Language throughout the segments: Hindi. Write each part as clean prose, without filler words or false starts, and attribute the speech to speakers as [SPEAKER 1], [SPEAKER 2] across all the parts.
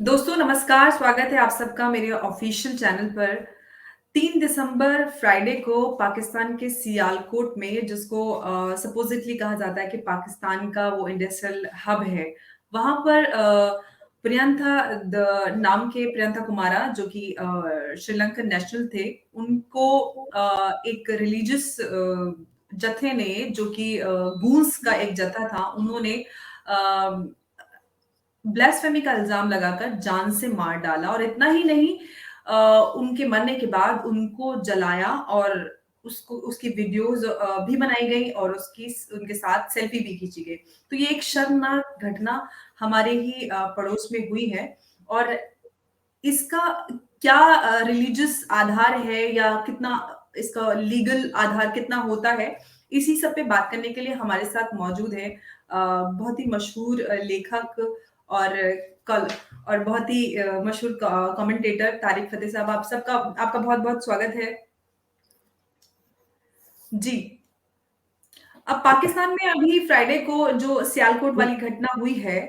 [SPEAKER 1] दोस्तों नमस्कार, स्वागत है आप सबका मेरे ऑफिशियल चैनल पर। 3 दिसंबर फ्राइडे को पाकिस्तान के सियालकोट में जिसको सपोजिटली कहा जाता है कि पाकिस्तान का वो इंडस्ट्रियल हब है, वहाँ पर प्रियंका द नाम के प्रियंका कुमारा जो कि श्रीलंकन नेशनल थे, उनको एक रिलीजियस जत्थे ने जो कि गूंस का एक जत्था था, उन्होंने अ, ब्लास्फेमी का इल्ज़ाम लगाकर जान से मार डाला और इतना ही नहीं उनके मरने के बाद उनको जलाया और उसको उसकी वीडियोज़ भी बनाई गई और उसकी उनके साथ सेल्फी भी खींची गई। तो ये एक शर्मनाक घटना हमारे ही पड़ोस में हुई है और इसका क्या रिलीजियस आधार है या कितना इसका लीगल आधार कितना होता है, इसी सब पे बात करने के लिए हमारे साथ मौजूद है बहुत ही मशहूर लेखक और कल और बहुत ही मशहूर कमेंटेटर तारिक फ़तेह साहब आप सबका आपका बहुत-बहुत स्वागत है। जी। अब पाकिस्तान में अभी फ्राइडे को जो सियालकोट वाली घटना हुई है,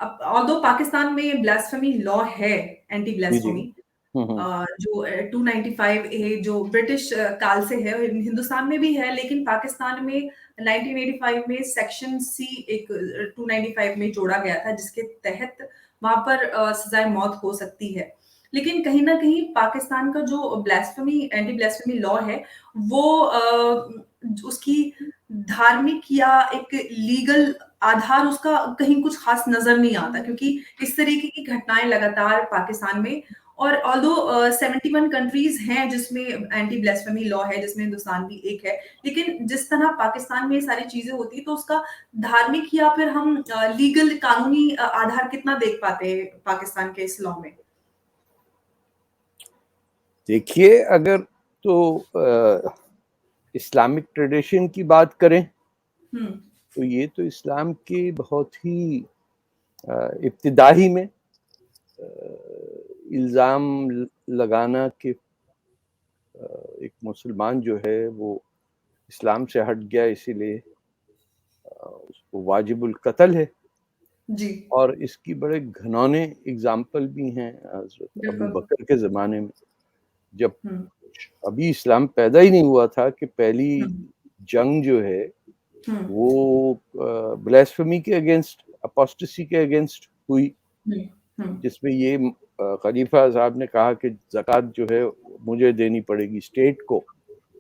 [SPEAKER 1] अब ऑल्दो पाकिस्तान में ब्लास्फेमी लॉ है, एंटी
[SPEAKER 2] जी, जी।
[SPEAKER 1] ब्लास्फेमी
[SPEAKER 2] हुँ, हुँ।
[SPEAKER 1] जो 295 ए जो ब्रिटिश काल से है, हिंदुस्तान में भी है, लेकिन पाकिस्तान में 1985 में सेक्शन सी एक 295 में जोड़ा गया था, जिसके तहत वहाँ पर सज़ाए मौत हो सकती है। लेकिन कहीं न कहीं पाकिस्तान का जो ब्लास्फेमी एंटी ब्लास्फेमी लॉ है, वो उसकी धार्मिक या एक लीगल आधार उसका कहीं कुछ खास नज़र नहीं आता क्योंकि इस तरीके की घटनाएँ लगातार पाकिस्तान में और ऑल्दो 71 कंट्रीज़ हैं जिसमें एंटी ब्लास्फेमी लॉ है, जिसमें हिंदुस्तान भी एक है। लेकिन जिस तरह पाकिस्तान में ये सारी चीज़ें होती हैं, तो उसका धार्मिक या फिर हम लीगल कानूनी आधार कितना देख पाते हैं पाकिस्तान के इस लॉ में?
[SPEAKER 2] देखिए, अगर तो इस्लामिक ट्रेडिशन की बात करें,
[SPEAKER 1] हुँ,
[SPEAKER 2] तो ये तो इस्लाम के बहुत ही इब्तिदाई में इल्ज़ाम लगाना कि एक मुसलमान जो है वो इस्लाम से हट गया इसीलिए उसको वाजिबुल कत्ल है
[SPEAKER 1] जी,
[SPEAKER 2] और इसकी बड़े घिनौने एग्ज़ाम्पल भी हैं हज़रत अबू
[SPEAKER 1] बिल्कुल।
[SPEAKER 2] बकर के ज़माने में। जब
[SPEAKER 1] हुँ,
[SPEAKER 2] अभी इस्लाम पैदा ही नहीं हुआ था कि पहली
[SPEAKER 1] हुँ,
[SPEAKER 2] जंग जो है
[SPEAKER 1] हुँ,
[SPEAKER 2] वो ब्लास्फेमी के अगेंस्ट अपोस्टेसी के अगेंस्ट हुई,
[SPEAKER 1] हुँ, हुँ,
[SPEAKER 2] जिसमें ये खलीफा साहब ने कहा कि ज़कात जो है मुझे देनी पड़ेगी स्टेट को।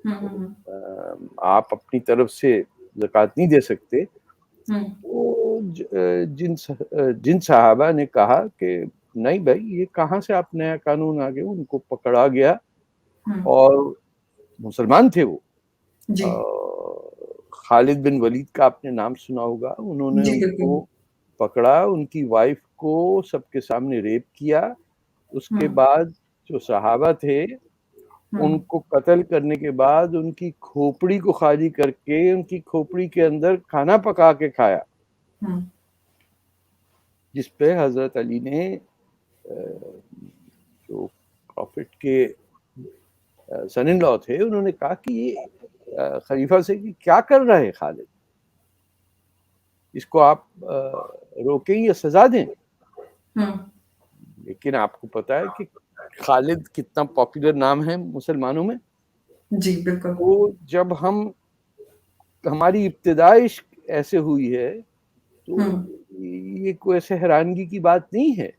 [SPEAKER 1] हुँ, हुँ, हुँ,
[SPEAKER 2] आप अपनी तरफ से ज़कात नहीं दे सकते।
[SPEAKER 1] हुँ,
[SPEAKER 2] तो जिन सहाबा ने कहा कि नहीं भाई ये कहाँ से आप नया कानून आ गए, उनको पकड़ा गया
[SPEAKER 1] हुँ,
[SPEAKER 2] और मुसलमान थे वो।
[SPEAKER 1] जी,
[SPEAKER 2] खालिद बिन वलीद का आपने नाम सुना होगा, उन्होंने
[SPEAKER 1] जी,
[SPEAKER 2] उनको
[SPEAKER 1] बिल्कुल।
[SPEAKER 2] पकड़ा, उनकी वाइफ को सबके सामने रेप किया।
[SPEAKER 1] हुँ,
[SPEAKER 2] उसके बाद जो सहाबा थे,
[SPEAKER 1] हुँ,
[SPEAKER 2] उनको कत्ल करने के बाद उनकी खोपड़ी को खाली करके उनकी खोपड़ी के अंदर खाना पका के खाया,
[SPEAKER 1] हुँ,
[SPEAKER 2] जिस पे हज़रत अली ने जो प्रॉफिट के सन इन लॉ थे, उन्होंने कहा कि ये खलीफा से कि क्या कर रहे हैं खालिद, इसको आप रोकें या सजा दें।
[SPEAKER 1] हुँ,
[SPEAKER 2] लेकिन आपको पता है कि खालिद कितना पॉपुलर नाम है मुसलमानों में।
[SPEAKER 1] जी, बिल्कुल।
[SPEAKER 2] तो जब हमारी इब्तिदा इश्क ऐसे हुई है,
[SPEAKER 1] हुँ,
[SPEAKER 2] तो ये कोई ऐसे हैरानगी की बात नहीं है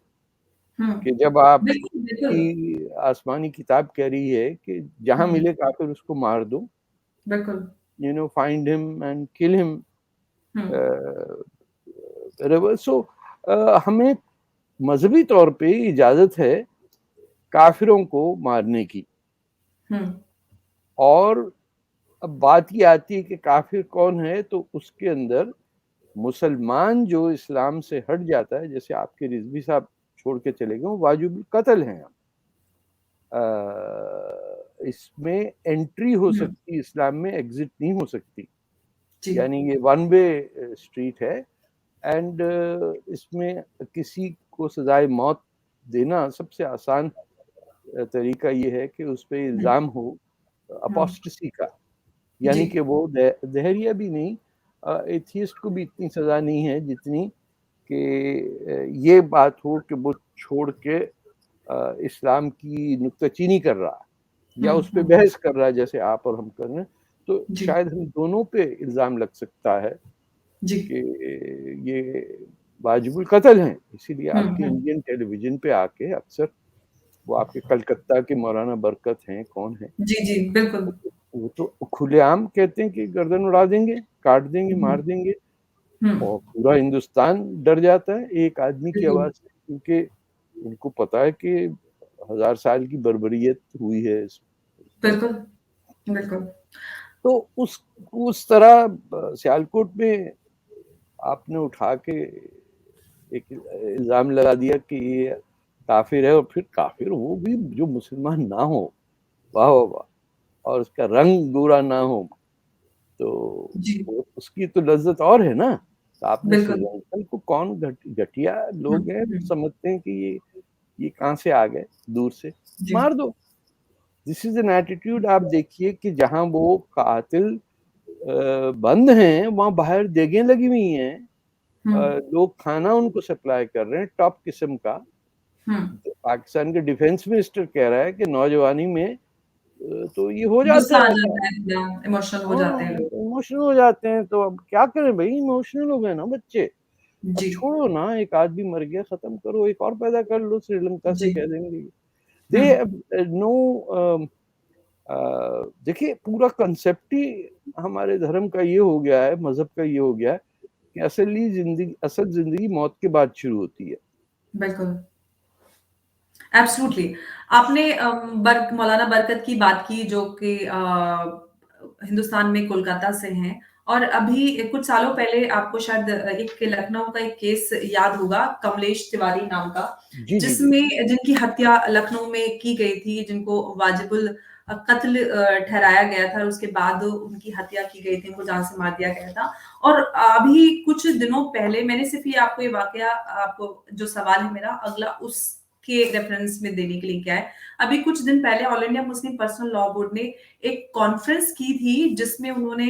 [SPEAKER 1] हुँ,
[SPEAKER 2] कि जब
[SPEAKER 1] बिल्कुल, बिल्कुल,
[SPEAKER 2] आपकी आसमानी किताब कह रही है कि जहाँ
[SPEAKER 1] हुँ,
[SPEAKER 2] मिले काफिर उसको मार दो,
[SPEAKER 1] बिल्कुल,
[SPEAKER 2] find him and kill him
[SPEAKER 1] um,
[SPEAKER 2] wherever. So हमें मजहबी तौर पे इजाजत है काफिरों को मारने की।
[SPEAKER 1] हुँ,
[SPEAKER 2] और अब बात ये आती है कि काफिर कौन है, तो उसके अंदर मुसलमान जो इस्लाम से हट जाता है, जैसे आपके रिजवी साहब छोड़ के चले गए, वो वाजिब कत्ल हैं। इसमें एंट्री हो
[SPEAKER 1] हुँ,
[SPEAKER 2] सकती, इस्लाम में एग्जिट नहीं हो सकती,
[SPEAKER 1] जी,
[SPEAKER 2] यानी ये वन वे स्ट्रीट है। एंड इसमें किसी को सजाए मौत देना सबसे आसान तरीका ये है कि उस पर
[SPEAKER 1] हुँ,
[SPEAKER 2] इल्ज़ाम हो
[SPEAKER 1] हुँ,
[SPEAKER 2] अपोस्टेसी का,
[SPEAKER 1] जी,
[SPEAKER 2] यानी कि वो दहरिया भी नहीं, एथियस्ट को भी इतनी सज़ा नहीं है जितनी कि ये बात हो कि वो छोड़ के इस्लाम की नुक्ताचीनी कर रहा है या उस पे बहस कर रहा है जैसे आप और हम कर रहे हैं, तो
[SPEAKER 1] जी,
[SPEAKER 2] शायद हम दोनों पे इल्ज़ाम लग सकता है
[SPEAKER 1] जी।
[SPEAKER 2] कि ये वाजिबुल कत्ल हैं। इसीलिए
[SPEAKER 1] हुँ,
[SPEAKER 2] आपके
[SPEAKER 1] हुँ।
[SPEAKER 2] इंडियन टेलीविज़न पे आके अक्सर वो आपके कलकत्ता के मौलाना बरकत हैं, कौन हैं,
[SPEAKER 1] जी, जी, बिल्कुल।
[SPEAKER 2] वो तो खुलेआम कहते हैं कि गर्दन उड़ा देंगे, काट देंगे,
[SPEAKER 1] हुँ,
[SPEAKER 2] मार देंगे
[SPEAKER 1] हुँ,
[SPEAKER 2] और पूरा हिंदुस्तान डर जाता है एक आदमी की
[SPEAKER 1] बिल्कुल,
[SPEAKER 2] आवाज़ से, क्योंकि उनको पता है कि 1000 साल की बर्बरियत हुई है इस पर।
[SPEAKER 1] बिल्कुल, बिल्कुल।
[SPEAKER 2] तो उस तरह सियालकोट में आपने उठा के एक इल्ज़ाम लगा दिया कि ये काफ़िर है और फिर काफ़िर वो भी जो मुसलमान ना हो, वाह, वाह, वाह! और उसका रंग गोरा ना हो, तो
[SPEAKER 1] जी,
[SPEAKER 2] वो उसकी तो लज़्ज़त और है ना। तो आपने
[SPEAKER 1] बिल्कुल।
[SPEAKER 2] श्रीलंकन को कौन घटिया
[SPEAKER 1] हुँ,
[SPEAKER 2] लोग हैं,
[SPEAKER 1] हुँ।
[SPEAKER 2] समझते हैं कि ये कहाँ से आ गए दूर से,
[SPEAKER 1] जी,
[SPEAKER 2] मार दो। This is an attitude. आप देखिए कि जहाँ वो कातिल बंद हैं, वहाँ बाहर देगें लगी हुई हैं।
[SPEAKER 1] हुँ,
[SPEAKER 2] लोग खाना उनको सप्लाई कर रहे हैं टॉप किस्म का।
[SPEAKER 1] हुँ।
[SPEAKER 2] पाकिस्तान के डिफेंस मिनिस्टर कह रहा है कि नौजवानी में तो ये हो
[SPEAKER 1] गुस्सा
[SPEAKER 2] जाता
[SPEAKER 1] आ
[SPEAKER 2] है ऐसा।
[SPEAKER 1] जाता है एकदम, इमोशनल हो
[SPEAKER 2] हाँ,
[SPEAKER 1] जाते हैं लोग।
[SPEAKER 2] इमोशनल हो जाते हैं, तो अब क्या करें भई, इमोशनल हो गए ना बच्चे। अब
[SPEAKER 1] जी,
[SPEAKER 2] छोड़ो ना, एक आदमी मर गया, खत्म करो, एक और पैदा कर लो, श्रीलंका से
[SPEAKER 1] जी।
[SPEAKER 2] कह देंगे।
[SPEAKER 1] हुँ,
[SPEAKER 2] दे नो देखिए पूरा कांसेप्ट ही हमारे धर्म का ये हो गया है, मज़हब का ये हो गया है कि असल ज़िंदगी मौत के बाद शुरू होती है।
[SPEAKER 1] बिल्कुल। एब्सोल्युटली। आपने मौलाना बरकत की बात की जो कि हिंदुस्तान में कोलकाता से हैं और अभी कुछ सालों पहले आपको शायद एक लखनऊ का एक केस याद होगा, कमलेश तिवारी नाम का,
[SPEAKER 2] जी, जी, जी।
[SPEAKER 1] जिसमें जिनकी हत्या लखनऊ में की गई थी, जिनको वाजिबुल कत्ल ठहराया गया था और उसके बाद उनकी हत्या की गई थी, उनको जान से मार दिया गया था। और अभी कुछ दिनों पहले मैंने सिर्फ़ ये आपको ये वाकया आपको जो सवाल है मेरा अगला उसके रेफरेंस में देने के लिए क्या है। अभी कुछ दिन पहले all India Muslim personal law board ने एक कॉन्फ्रेंस की थी जिसमें उन्होंने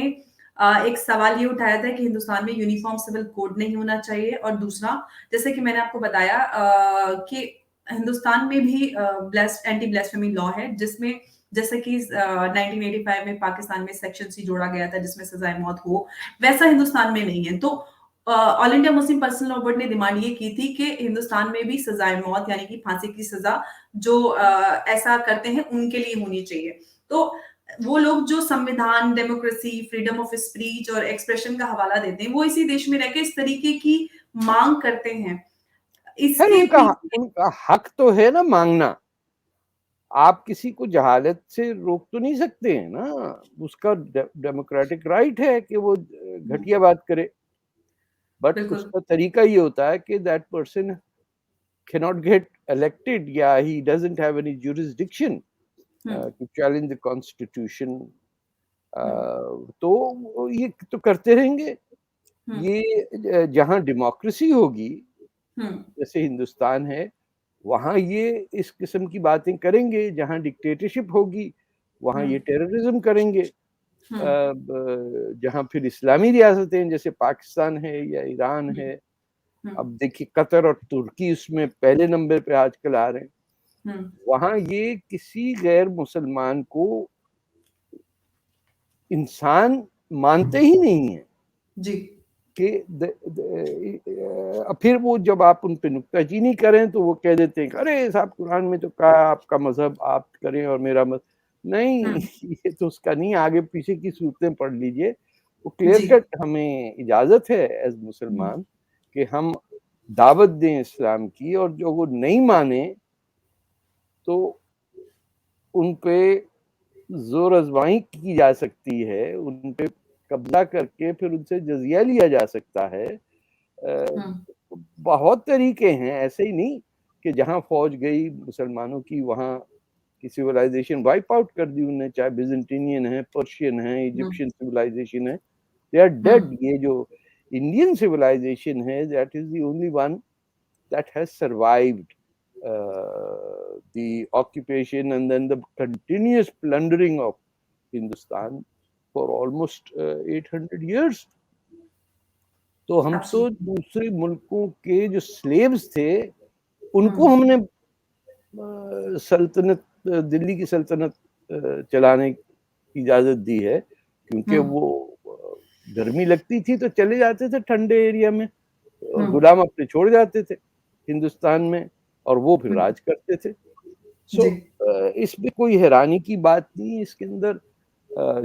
[SPEAKER 1] एक सवाल ये उठाया था कि हिंदुस्तान में यूनिफॉर्म सिविल कोड नहीं होना चाहिए और दूसरा जैसे कि मैंने आपको बताया कि हिंदुस्तान में भी एंटी ब्लास्फेमी लॉ है जिसमें जैसे कि 1985 में पाकिस्तान में सेक्शन सी जोड़ा गया था जिसमें सजाए मौत हो वैसा हिंदुस्तान में नहीं है तो all India Muslim personal law board ने डिमांड ये की थी कि हिंदुस्तान में भी सजाए मौत यानी कि फांसी की सजा जो ऐसा करते हैं उनके लिए होनी चाहिए तो वो लोग जो संविधान डेमोक्रेसी फ्रीडम ऑफ स्पीच और एक्सप्रेशन का हवाला देते हैं वो इसी देश में रहकर इस तरीके की मांग करते हैं
[SPEAKER 2] खैर
[SPEAKER 1] इसके पीछे
[SPEAKER 2] उनका हक तो है ना माँगना। आप किसी को जहालत से रोक तो नहीं सकते हैं ना, उसका डेमोक्रेटिक राइट है कि वो घटिया बात करे, बट
[SPEAKER 1] बिल्कुल
[SPEAKER 2] उसका तरीका ये होता है कि that person cannot get elected या he doesn't have any jurisdiction
[SPEAKER 1] hmm
[SPEAKER 2] to challenge the constitution.
[SPEAKER 1] Hmm
[SPEAKER 2] तो ये तो करते रहेंगे।
[SPEAKER 1] हम्म
[SPEAKER 2] ये जहाँ डेमोक्रेसी होगी,
[SPEAKER 1] हम्म
[SPEAKER 2] जैसे हिंदुस्तान है, वहाँ ये इस किस्म की बातें करेंगे, जहाँ डिक्टेटरशिप होगी, वहाँ ये
[SPEAKER 1] हम्म
[SPEAKER 2] टेररिज्म करेंगे।
[SPEAKER 1] हम्म
[SPEAKER 2] जहाँ फिर इस्लामी रियासतें जैसे पाकिस्तान है या ईरान
[SPEAKER 1] हम्म
[SPEAKER 2] है,
[SPEAKER 1] हम्म
[SPEAKER 2] अब देखिए कतर और तुर्की उसमें पहले नंबर पे आजकल आ रहे हैं।
[SPEAKER 1] हम्म
[SPEAKER 2] वहाँ ये किसी गैर मुसलमान को इंसान मानते ही नहीं है
[SPEAKER 1] जी
[SPEAKER 2] कि फिर वो जब आप उन पे नुक्ताचीनी करें तो वो कह देते हैं कि अरे साहब कुरान में तो कहा आपका मजहब आप करें और मेरा मत नहीं।
[SPEAKER 1] हम्म
[SPEAKER 2] ये तो उसका नहीं, आगे पीछे की सूरतें पढ़ लीजिए। वो क्लियर
[SPEAKER 1] जी
[SPEAKER 2] कट हमें इजाजत है एज
[SPEAKER 1] हम्म
[SPEAKER 2] मुसलमान कि हम दावत दें इस्लाम की, और जो वो नहीं माने तो उन पे जोर आजमाई की जा सकती है, उन पे कब्जा करके फिर उनसे जजिया लिया जा सकता है।
[SPEAKER 1] हम्म
[SPEAKER 2] बहुत तरीके हैं, ऐसे ही नहीं कि जहाँ फौज गई मुसलमानों की वहाँ की सिविलाइजेशन वाइप आउट कर दी उन्होंने, चाहे बिजेंटिनियन है, पर्शियन है,
[SPEAKER 1] हम्म
[SPEAKER 2] इजिप्शियन सिविलाइजेशन है, दे आर
[SPEAKER 1] हम्म
[SPEAKER 2] डेड। ये जो इंडियन सिविलाइजेशन है, that is the only one that has survived the occupation and then the continuous plundering of Hindustan for almost 800 years. तो हम तो
[SPEAKER 1] एब्सोल्युटली।
[SPEAKER 2] दूसरे मुल्कों के जो स्लेव्स थे, उनको
[SPEAKER 1] हुँ,
[SPEAKER 2] हमने सल्तनत दिल्ली की सल्तनत चलाने की इजाज़त दी है, क्योंकि
[SPEAKER 1] हुँ,
[SPEAKER 2] वो गर्मी लगती थी तो चले जाते थे ठंडे एरिया में,
[SPEAKER 1] हुँ,
[SPEAKER 2] गुलाम अपने छोड़ जाते थे हिंदुस्तान में और वो फिर
[SPEAKER 1] हुँ,
[SPEAKER 2] राज करते थे। सो
[SPEAKER 1] जी,
[SPEAKER 2] इसमें कोई हैरानी की बात नहीं है, इसके अंदर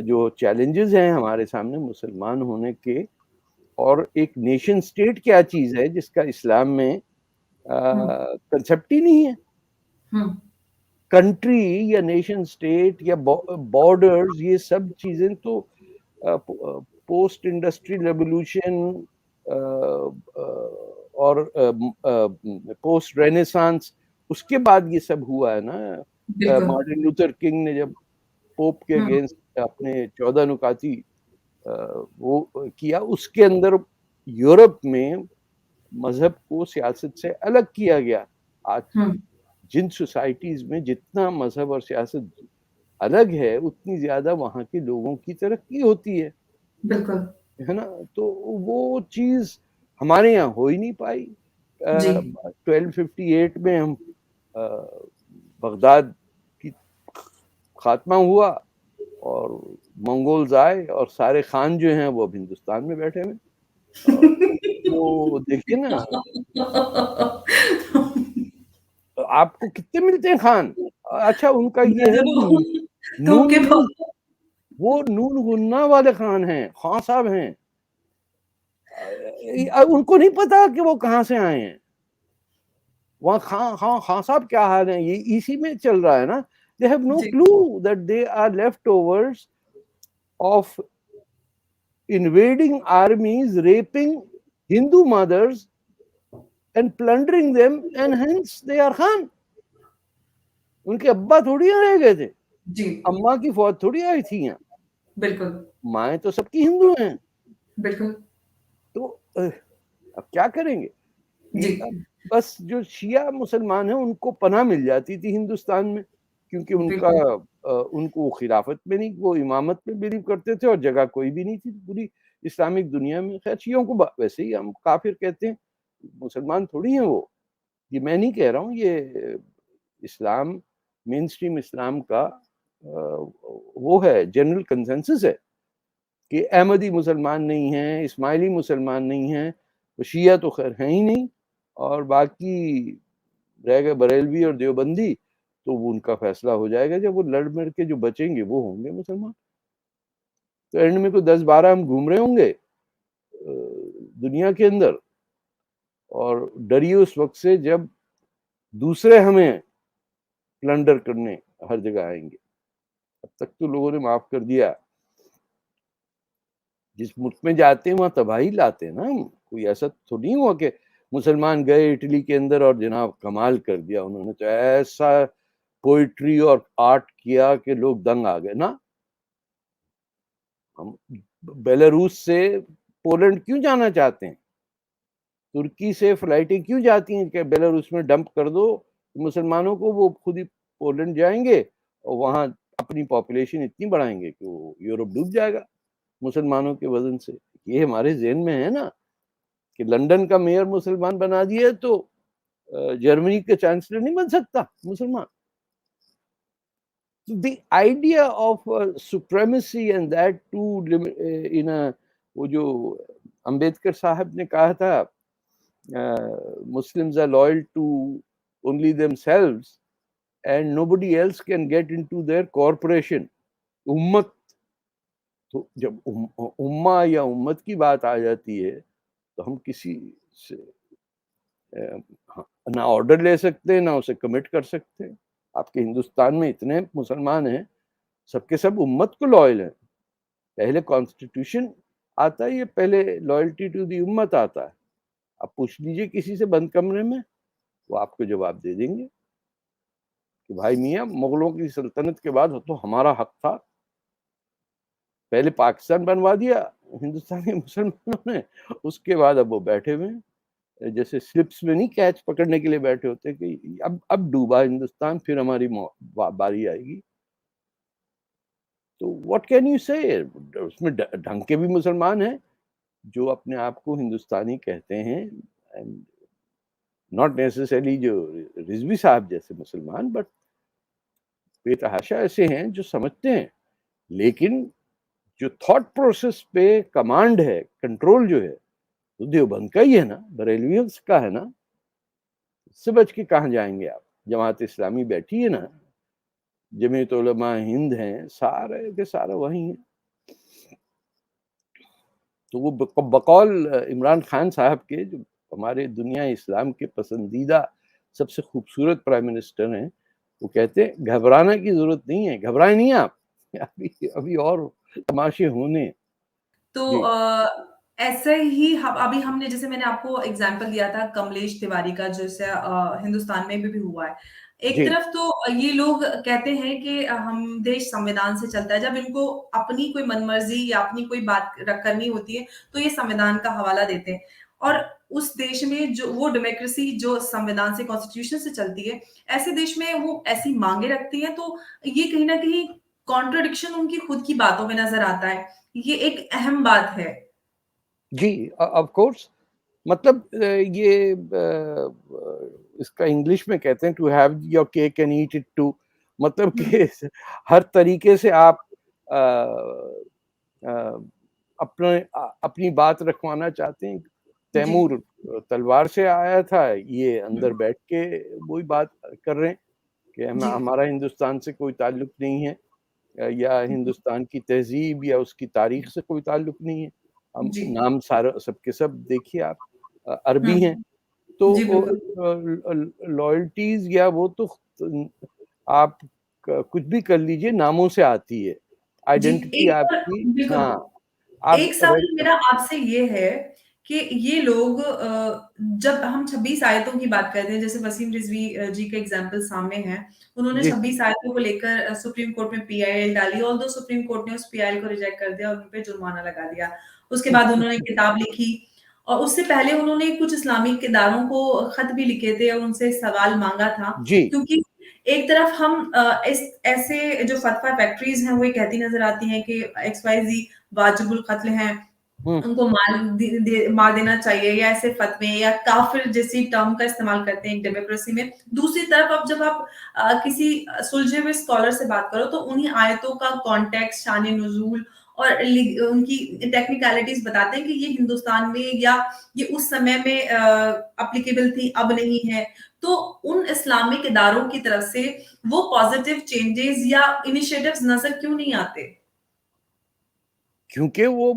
[SPEAKER 2] जो चैलेंजेज़ हैं हमारे सामने मुसलमान होने के, और एक नेशन स्टेट क्या चीज़ है जिसका इस्लाम में
[SPEAKER 1] हुँ,
[SPEAKER 2] कांसेप्ट ही नहीं है।
[SPEAKER 1] हुँ,
[SPEAKER 2] कंट्री या नेशन स्टेट या बॉर्डर्स, ये सब चीज़ें तो पोस्ट इंडस्ट्रियल रेवोल्यूशन और पोस्ट रेनेसांस, उसके बाद ये सब हुआ है ना।
[SPEAKER 1] बिल्कुल।
[SPEAKER 2] मार्टिन लूथर किंग ने जब पोप के
[SPEAKER 1] हुँ,
[SPEAKER 2] अगेंस्ट अपने 14 नुकाती वो किया, उसके अंदर यूरोप में मजहब को सियासत से अलग किया गया। आज
[SPEAKER 1] हुँ,
[SPEAKER 2] जिन सोसाइटीज में जितना मजहब और सियासत अलग है, उतनी ज्यादा वहाँ के लोगों की तरक्की होती
[SPEAKER 1] बिल्कुल,
[SPEAKER 2] है ना। तो वो चीज हमारे यहाँ हो ही नहीं पाई।
[SPEAKER 1] जी।
[SPEAKER 2] 1258 में हम अ, बगदाद की खात्मा हुआ और मंगोल्स आए और सारे खान जो हैं वो अब हिंदुस्तान में बैठे हुए हैं। वो देखिए ना, आपको कितने मिलते हैं खान? अच्छा, उनका
[SPEAKER 1] मैं
[SPEAKER 2] ये है,
[SPEAKER 1] तो
[SPEAKER 2] वो
[SPEAKER 1] थूक के
[SPEAKER 2] नून
[SPEAKER 1] भाग।
[SPEAKER 2] नून वो नून गुन्ना वाले खान हैं, खां साहब हैं। उनको नहीं पता कि वो कहाँ से आए हैं। वहाँ खां साहब क्या हाल है, ये इसी में चल रहा है ना। दे हैव नो
[SPEAKER 1] जी,
[SPEAKER 2] clue that they are leftovers of invading armies, raping Hindu mothers and plundering them, and hence they are Khan. उनके अब्बा थोड़ी यहाँ रह गए थे,
[SPEAKER 1] जी,
[SPEAKER 2] अम्मा की फौज थोड़ी आई थी यहाँ।
[SPEAKER 1] बिल्कुल,
[SPEAKER 2] माएँ तो सबकी हिंदू हैं।
[SPEAKER 1] बिल्कुल,
[SPEAKER 2] तो अब क्या करेंगे?
[SPEAKER 1] जी,
[SPEAKER 2] ये अब बस जो शिया मुसलमान हैं उनको पनाह मिल जाती थी हिंदुस्तान में, क्योंकि उनका
[SPEAKER 1] बिल्कुल,
[SPEAKER 2] उनको खिलाफत में नहीं, वो इमामत में बिलीव करते थे और जगह कोई भी नहीं थी पूरी इस्लामिक दुनिया में। खैर, शियों को वैसे ही हम काफिर कहते हैं, मुसलमान थोड़ी हैं वो। ये मैं नहीं कह रहा हूँ, ये इस्लाम, मेन स्ट्रीम इस्लाम का वो है, जनरल कंसेंसस है कि अहमदी मुसलमान नहीं हैं, इस्माइली मुसलमान नहीं हैं, तो शिया तो खैर हैं ही नहीं, और बाकी रह गए बरेलवी और देवबंदी, तो वो उनका फैसला हो जाएगा जब वो लड़ मर के जो बचेंगे वो होंगे मुसलमान। तो एंड में कोई 10-12 हम घूम रहे होंगे दुनिया के अंदर, और डरिए उस वक्त से जब दूसरे हमें प्लंडर करने हर जगह आएंगे। अब तक तो लोगों ने माफ कर दिया। जिस मुल्क में जाते हैं वहां तबाही लाते हैं ना हम। कोई ऐसा तो नहीं हुआ कि मुसलमान गए इटली के अंदर और जनाब कमाल कर दिया उन्होंने, तो ऐसा पोइट्री और आर्ट किया कि लोग दंग आ गए ना। हम बेलारूस से पोलैंड क्यों जाना चाहते हैं? तुर्की से फ्लाइटें क्यों जाती हैं कि बेलारूस में डंप कर दो मुसलमानों को, वो खुद ही पोलैंड जाएंगे और वहां अपनी पॉपुलेशन इतनी बढ़ाएंगे कि वो यूरोप डूब जाएगा मुसलमानों के वजन से। ये हमारे ज़हन में है ना कि लंदन का मेयर मुसलमान बना दिया तो जर्मनी के चांसलर नहीं बन सकता मुसलमान। So the idea of supremacy and that too in a, वो जो अंबेडकर साहब ने कहा था, Muslims are loyal to only themselves and nobody else can get into their corporation. उम्मत, तो जब उम्मा या उम्मत की बात आ जाती है तो हम किसी से हाँ, ना ऑर्डर ले सकते हैं ना उसे कमिट कर सकते हैं। आपके हिंदुस्तान में इतने मुसलमान हैं, सबके सब उम्मत को लॉयल हैं। पहले कॉन्स्टिट्यूशन आता है, ये पहले लॉयल्टी टू दी उम्मत आता है। आप पूछ लीजिए किसी से बंद कमरे में, वो आपको जवाब दे देंगे कि भाई मियाँ, मुगलों की सल्तनत के बाद तो हमारा हक था, पहले पाकिस्तान बनवा दिया हिंदुस्तान के मुसलमानों ने, उसके बाद अब वो बैठे हुए हैं, जैसे स्लिप्स में नहीं कैच पकड़ने के लिए बैठे होते कि अब डूबा हिंदुस्तान, फिर हमारी बारी आएगी। तो व्हाट कैन यू से, उसमें ढंग के भी मुसलमान हैं, जो अपने आप को हिंदुस्तानी कहते हैं, एंड नॉट नेसेसरली जो रिजवी साहब जैसे मुसलमान, बट बेतहाशा ऐसे हैं जो समझते हैं, लेकिन जो थॉट प्रोसेस पे कमांड है, कंट्रोल जो है, तो देवबंद का ही है ना, बरेलवियों का है ना। इससे बच के कहाँ जाएंगे आप? जमात इस्लामी बैठी है ना, जमीयत उलमा हिंद हैं, सारे के सारे वही हैं। तो वो बकौल इमरान खान साहब के, जो हमारे दुनिया इस्लाम के पसंदीदा सबसे खूबसूरत प्राइम मिनिस्टर हैं, वो कहते हैं घबराने की जरूरत नहीं है, घबराए नहीं आप, अभी अभी और तमाशे होने हैं।
[SPEAKER 1] तो
[SPEAKER 2] जी,
[SPEAKER 1] ऐसे ही हम अभी हमने जैसे मैंने आपको एग्जांपल दिया था कमलेश तिवारी का, जैसे हिंदुस्तान में भी हुआ है। एक
[SPEAKER 2] जी,
[SPEAKER 1] तरफ तो ये लोग कहते हैं कि हम देश संविधान से चलता है, जब इनको अपनी कोई मनमर्जी या अपनी कोई बात करनी होती है तो ये संविधान का हवाला देते हैं। और उस देश में जो वो डेमोक्रेसी जो संविधान से, कॉन्स्टिट्यूशन से चलती है, ऐसे देश में वो ऐसी मांगे रखती है, तो ये कहीं ना कहीं कॉन्ट्रडिक्शन उनकी खुद की बातों में नजर आता है। ये एक अहम बात है।
[SPEAKER 2] जी, ऑफ कोर्स। मतलब इसका इंग्लिश में कहते हैं to have your cake and eat it too. मतलब
[SPEAKER 1] हुँ,
[SPEAKER 2] कि हर तरीके से आप अ, अ, अपनी बात रखवाना चाहते हैं।
[SPEAKER 1] जी।
[SPEAKER 2] तैमूर तलवार से आया था, ये
[SPEAKER 1] हुँ,
[SPEAKER 2] अंदर बैठ के वही बात कर रहे हैं कि
[SPEAKER 1] जी,
[SPEAKER 2] हमारा हिंदुस्तान से कोई ताल्लुक नहीं है, या
[SPEAKER 1] जी,
[SPEAKER 2] हिंदुस्तान की तहजीब या उसकी तारीख से कोई ताल्लुक नहीं है। हम
[SPEAKER 1] जी।
[SPEAKER 2] नाम सारा सबके सब देखिए आप,
[SPEAKER 1] हुँ,
[SPEAKER 2] अरबी हैं, तो
[SPEAKER 1] जी, बिल्कुल।
[SPEAKER 2] लॉयल्टीज या वो तो आप कुछ भी कर लीजिए, नामों से आती है
[SPEAKER 1] जी,
[SPEAKER 2] आइडेंटिटी
[SPEAKER 1] एक और
[SPEAKER 2] आपकी।
[SPEAKER 1] बिल्कुल।
[SPEAKER 2] हाँ, आप
[SPEAKER 1] एक सवाल मेरा आपसे ये है कि ये लोग जब हम 26 आयतों की बात करते हैं, जैसे वसीम रिजवी जी का एग्जांपल सामने है, उन्होंने
[SPEAKER 2] जी,
[SPEAKER 1] 26 आयतों को लेकर सुप्रीम कोर्ट में पीआईएल डाली, ऑल्दो सुप्रीम कोर्ट ने उस पीआईएल को रिजेक्ट कर दिया और उन पे जुर्माना लगा दिया। उसके बाद उन्होंने किताब लिखी और उससे पहले उन्होंने कुछ इस्लामिक इदारों को खत भी लिखे थे और उनसे सवाल मांगा था,
[SPEAKER 2] जी,
[SPEAKER 1] क्योंकि एक तरफ हम इस ऐसे जो फतवा फैक्ट्रीज हैं वो ये कहती नजर आती हैं कि एक्स वाई जी वाजिबुल कत्ल हैं,
[SPEAKER 2] हम्म,
[SPEAKER 1] उनको मार देना चाहिए, या ऐसे फतवे या काफिर जैसी टर्म का इस्तेमाल करते हैं एक डेमोक्रेसी में। दूसरी तरफ अब जब आप किसी सुलझे हुए स्कॉलर से बात करो तो उन्हीं आयतों का कॉन्टेक्स्ट, शान नुजूल और उनकी टेक्निकलिटीज बताते हैं कि ये हिंदुस्तान में या ये उस समय में अप्लीकेबल थी, अब नहीं है। तो उन इस्लामिक इदारों की तरफ से वो पॉजिटिव चेंजेस या इनिशिएटिव्स नजर क्यों नहीं आते?
[SPEAKER 2] क्योंकि वो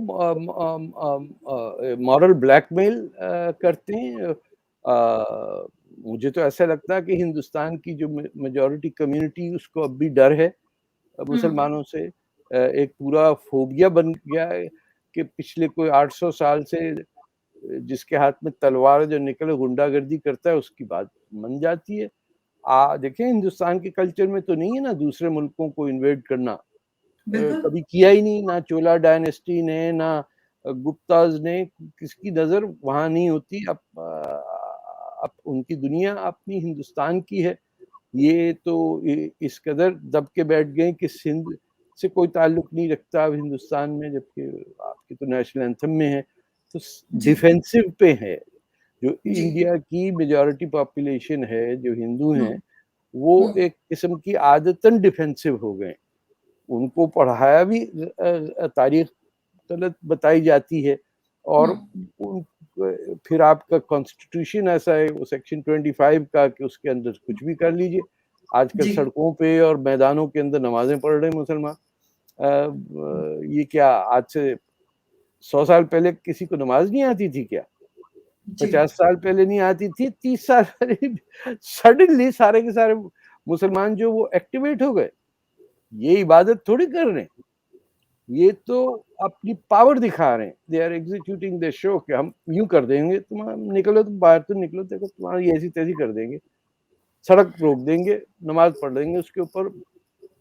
[SPEAKER 2] मॉरल ब्लैकमेल करते हैं। मुझे तो ऐसा लगता है कि हिंदुस्तान की जो मेजॉरिटी कम्युनिटी, उसको अब भी डर है
[SPEAKER 1] हम्म।
[SPEAKER 2] मुसलमानों से। एक पूरा फोबिया बन गया है कि पिछले कोई 800 साल से जिसके हाथ में तलवार जो निकले गुंडागर्दी करता है, उसकी बात मन जाती है। देखिए हिंदुस्तान के कल्चर में तो नहीं है ना दूसरे मुल्कों को इन्वेड करना,
[SPEAKER 1] बिल्कुल।
[SPEAKER 2] कभी किया ही नहीं, ना चोला डायनेस्टी ने, ना गुप्ताज ने, किसकी नजर वहां नहीं होती। अब उनकी दुनिया अपनी हिंदुस्तान की है। ये तो इस कदर दब के बैठ गए कि सिंध से कोई ताल्लुक नहीं रखता अब हिंदुस्तान में, जबकि आपकी तो नेशनल एंथम में है। तो
[SPEAKER 1] जी,
[SPEAKER 2] डिफेंसिव पे है। जो
[SPEAKER 1] जी।
[SPEAKER 2] इंडिया की मेजॉरिटी पॉपुलेशन है, जो हिंदू
[SPEAKER 1] हुँ,
[SPEAKER 2] हैं, वो
[SPEAKER 1] हुँ,
[SPEAKER 2] एक किस्म की आदतन डिफेंसिव हो गए। उनको पढ़ाया भी तारीख गलत बताई जाती है। और
[SPEAKER 1] हुँ,
[SPEAKER 2] उन फिर आपका कॉन्स्टिट्यूशन ऐसा है वो सेक्शन 25 का कि उसके अंदर कुछ भी कर लीजिए। आजकल
[SPEAKER 1] जी।
[SPEAKER 2] सड़कों पे और मैदानों के अंदर नमाजें पढ़ रहे हैं मुसलमान। ये क्या आज से 100 साल पहले किसी को नमाज नहीं आती थी क्या?
[SPEAKER 1] जी,
[SPEAKER 2] 50 साल पहले नहीं आती थी, 30 साल पहले सडनली सारे के सारे मुसलमान जो वो एक्टिवेट हो गए। ये इबादत थोड़ी कर रहे हैं, ये तो अपनी पावर दिखा रहे हैं। They are executing the show कि हम यूं कर देंगे, तुम निकलो, तुम बाहर तो निकलो, देखो तुम्हारी ऐसी तैसी कर देंगे, सड़क रोक देंगे, नमाज पढ़ देंगे उसके ऊपर।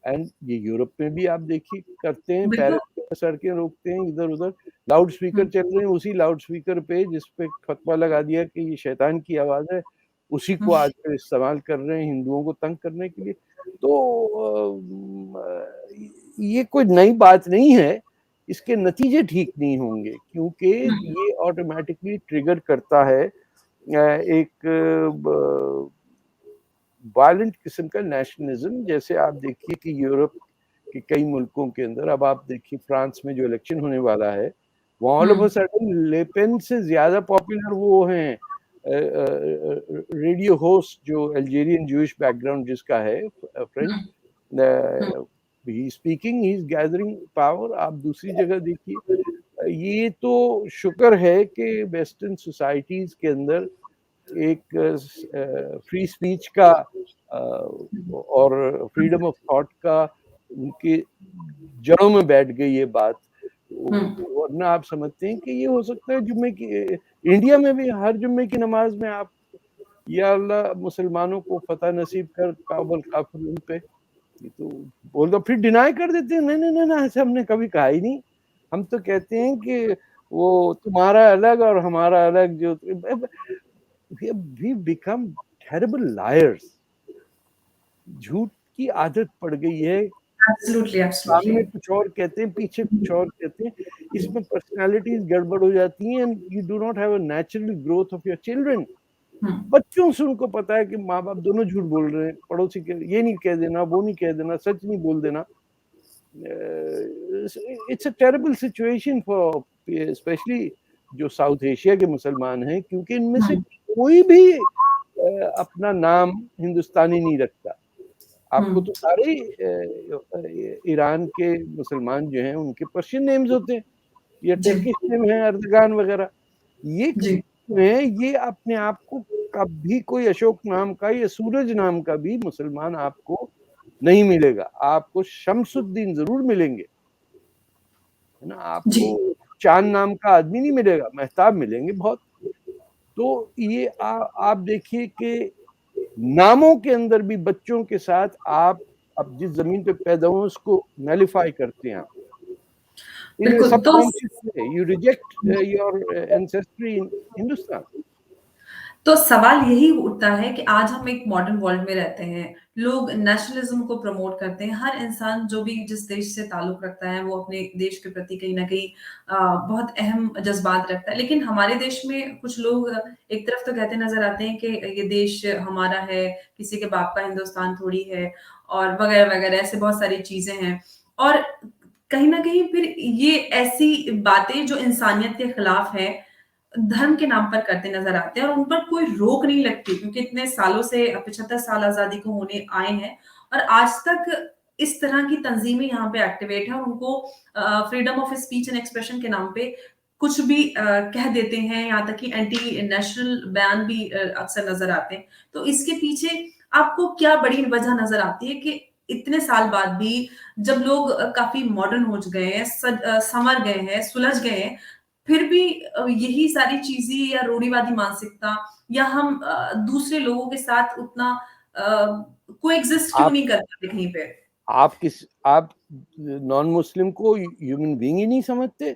[SPEAKER 2] एंड ये यूरोप में भी आप देखिए करते हैं,
[SPEAKER 1] बिल्कुल।
[SPEAKER 2] पेरिस में सड़कें रोकते हैं, इधर उधर लाउड स्पीकर
[SPEAKER 1] हुँ,
[SPEAKER 2] चल रहे हैं, उसी लाउड स्पीकर पे जिस पे फतवा लगा दिया कि ये शैतान की आवाज है, उसी
[SPEAKER 1] हुँ,
[SPEAKER 2] को आजकल इस्तेमाल कर रहे हैं हिंदुओं को तंग करने के लिए। तो ये कोई नई बात नहीं है इसके नतीजे ठीक नहीं होंगे, क्योंकि
[SPEAKER 1] हुँ,
[SPEAKER 2] ये ऑटोमेटिकली ट्रिगर करता है एक वायलेंट किस्म का नेशनलिज्म। जैसे आप देखिए कि यूरोप के कई मुल्कों के अंदर, अब आप देखिए फ्रांस में जो इलेक्शन होने वाला है, वहाँ all of a
[SPEAKER 1] um,
[SPEAKER 2] sudden Le Pen से ज्यादा पॉपुलर वो हैं रेडियो होस्ट जो अल्जेरियन जूइश बैकग्राउंड जिसका है, French,
[SPEAKER 1] um, um,
[SPEAKER 2] he speaking, he is gathering power. आप दूसरी जगह देखिए, ये तो शुक्र है कि वेस्टर्न सोसाइटीज के अंदर एक फ्री स्पीच का और फ्रीडम ऑफ थॉट का उनके जड़ों में बैठ गई ये बात।
[SPEAKER 1] हुँ,
[SPEAKER 2] वरना आप समझते हैं कि ये हो सकता है जुम्मे की, इंडिया में भी हर जुम्मे की नमाज में आप या अल्लाह मुसलमानों को फतह नसीब कर काबल काफिर पे, ये तो बोल दो, फिर डिनाई कर देते हैं, नहीं नहीं नहीं नहीं, ऐसा हमने कभी कहा ही नहीं। हम तो कहते हैं कि वो तुम्हारा अलग और हमारा अलग, जो वी बिकम टेरिबल लायर्स। झूठ की आदत पड़ गई है,
[SPEAKER 1] एब्सोल्युटली, एब्सोल्युटली।
[SPEAKER 2] सामने कुछ और कहते हैं, पीछे कुछ और कहते हैं। इसमें पर्सनालिटीज गड़बड़ हो जाती हैं and you do not have a natural growth of your children.
[SPEAKER 1] Um,
[SPEAKER 2] बच्चों से उनको पता है कि माँ बाप दोनों झूठ बोल रहे हैं, पड़ोसी के ये नहीं कह देना, वो नहीं कह देना, सच नहीं बोल देना। It's a terrible situation for specially जो साउथ एशिया के मुसलमान हैं, क्योंकि इनमें से
[SPEAKER 1] हुँ,
[SPEAKER 2] कोई भी अपना नाम हिंदुस्तानी नहीं रखता।
[SPEAKER 1] हुँ,
[SPEAKER 2] आपको तो सारे ईरान के मुसलमान जो हैं उनके पर्शियन नेम्स होते हैं या
[SPEAKER 1] जी,
[SPEAKER 2] टर्किश नेम है, अर्दगान वगैरह। ये
[SPEAKER 1] जी,
[SPEAKER 2] है, ये अपने आप को कभी कोई अशोक नाम का या सूरज नाम का भी मुसलमान आपको नहीं मिलेगा। आपको शमसुद्दीन जरूर मिलेंगे, है ना,
[SPEAKER 1] जी,
[SPEAKER 2] आपको चांद नाम का आदमी नहीं मिलेगा, मेहताब मिलेंगे बहुत। तो ये आप देखिए कि नामों के अंदर भी बच्चों के साथ आप अब जिस जमीन पे पैदा हुए उसको नलिफाई करते हैं आप इन ए
[SPEAKER 1] बिल्कुल, तो
[SPEAKER 2] subconscious way, you reject your ancestry in Hindustan.
[SPEAKER 1] सवाल यही उठता है कि आज हम एक मॉडर्न वर्ल्ड में रहते हैं। लोग नेशनलिज्म को प्रमोट करते हैं। हर इंसान जो भी जिस देश से ताल्लुक रखता है, वो अपने देश के प्रति कहीं न कहीं बहुत अहम जज़्बात रखता है। लेकिन हमारे देश में कुछ लोग एक तरफ तो कहते नज़र आते हैं कि ये देश हमारा है, किसी के बाप का हिंदुस्तान थोड़ी है और वगैरह-वगैरह ऐसे बहुत सारी चीज़ें हैं। और कहीं न कहीं फिर ये ऐसी बातें जो इंसानियत के खिलाफ हैं, धर्म के नाम पर करते नज़र आते हैं और उन पर कोई रोक नहीं लगती क्योंकि इतने सालों से 75 साल आज़ादी को होने आए हैं और आज तक इस तरह की तंज़ीमें यहाँ पे एक्टिवेट हैं और उनको freedom of speech and expression के नाम पे कुछ भी कह देते हैं, यहाँ तक कि एंटी नेशनल बयान भी अक्सर नज़र आते हैं। तो इसके पीछे आपको क्या बड़ी वजह नज़र आती है कि इतने साल बाद भी जब लोग काफ़ी मॉडर्न हो ज गए हैं, संवर गए हैं, सुलझ गए हैं, फिर भी यही सारी चीज़ें या रूढ़िवादी मानसिकता या हम दूसरे लोगों के साथ उतना कोएग्ज़िस्ट क्यों
[SPEAKER 2] आप
[SPEAKER 1] नहीं कर पाते कहीं पे?
[SPEAKER 2] आप नॉन मुस्लिम को ह्यूमन बीइंग ही नहीं समझते।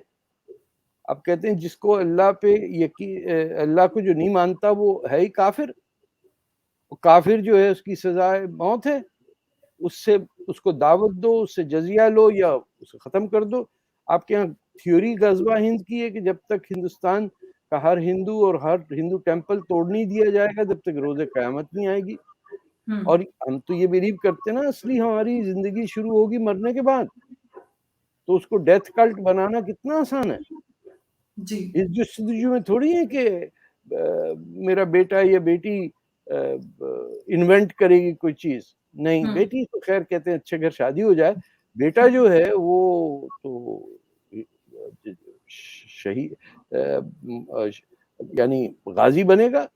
[SPEAKER 2] आप कहते हैं जिसको अल्लाह पे अल्लाह को जो नहीं मानता वो है ही काफिर। काफिर जो है उसकी सजा मौत है। उससे उसको दावत दो, उससे जजिया लो या उसे खत्म कर दो। आपके यहाँ थ्योरी गजवा हिंद की है कि जब तक हिंदुस्तान का हर हिंदू और हर हिंदू टेम्पल तोड़ नहीं दिया जाएगा तब तक रोजे कयामत नहीं आएगी।
[SPEAKER 1] हुँ,
[SPEAKER 2] और हम तो ये बिलीव करते हैं ना, असली हमारी जिंदगी शुरू होगी मरने के बाद। तो उसको डेथ कल्ट बनाना कितना आसान है।
[SPEAKER 1] जी।
[SPEAKER 2] इस जस्तजू में थोड़ी है कि मेरा बेटा या बेटी इन्वेंट करेगी कोई चीज। नहीं,
[SPEAKER 1] हुँ,
[SPEAKER 2] बेटी तो खैर कहते हैं अच्छे घर शादी हो जाए। बेटा जो है वो तो शहीद यानी गाजी बनेगा,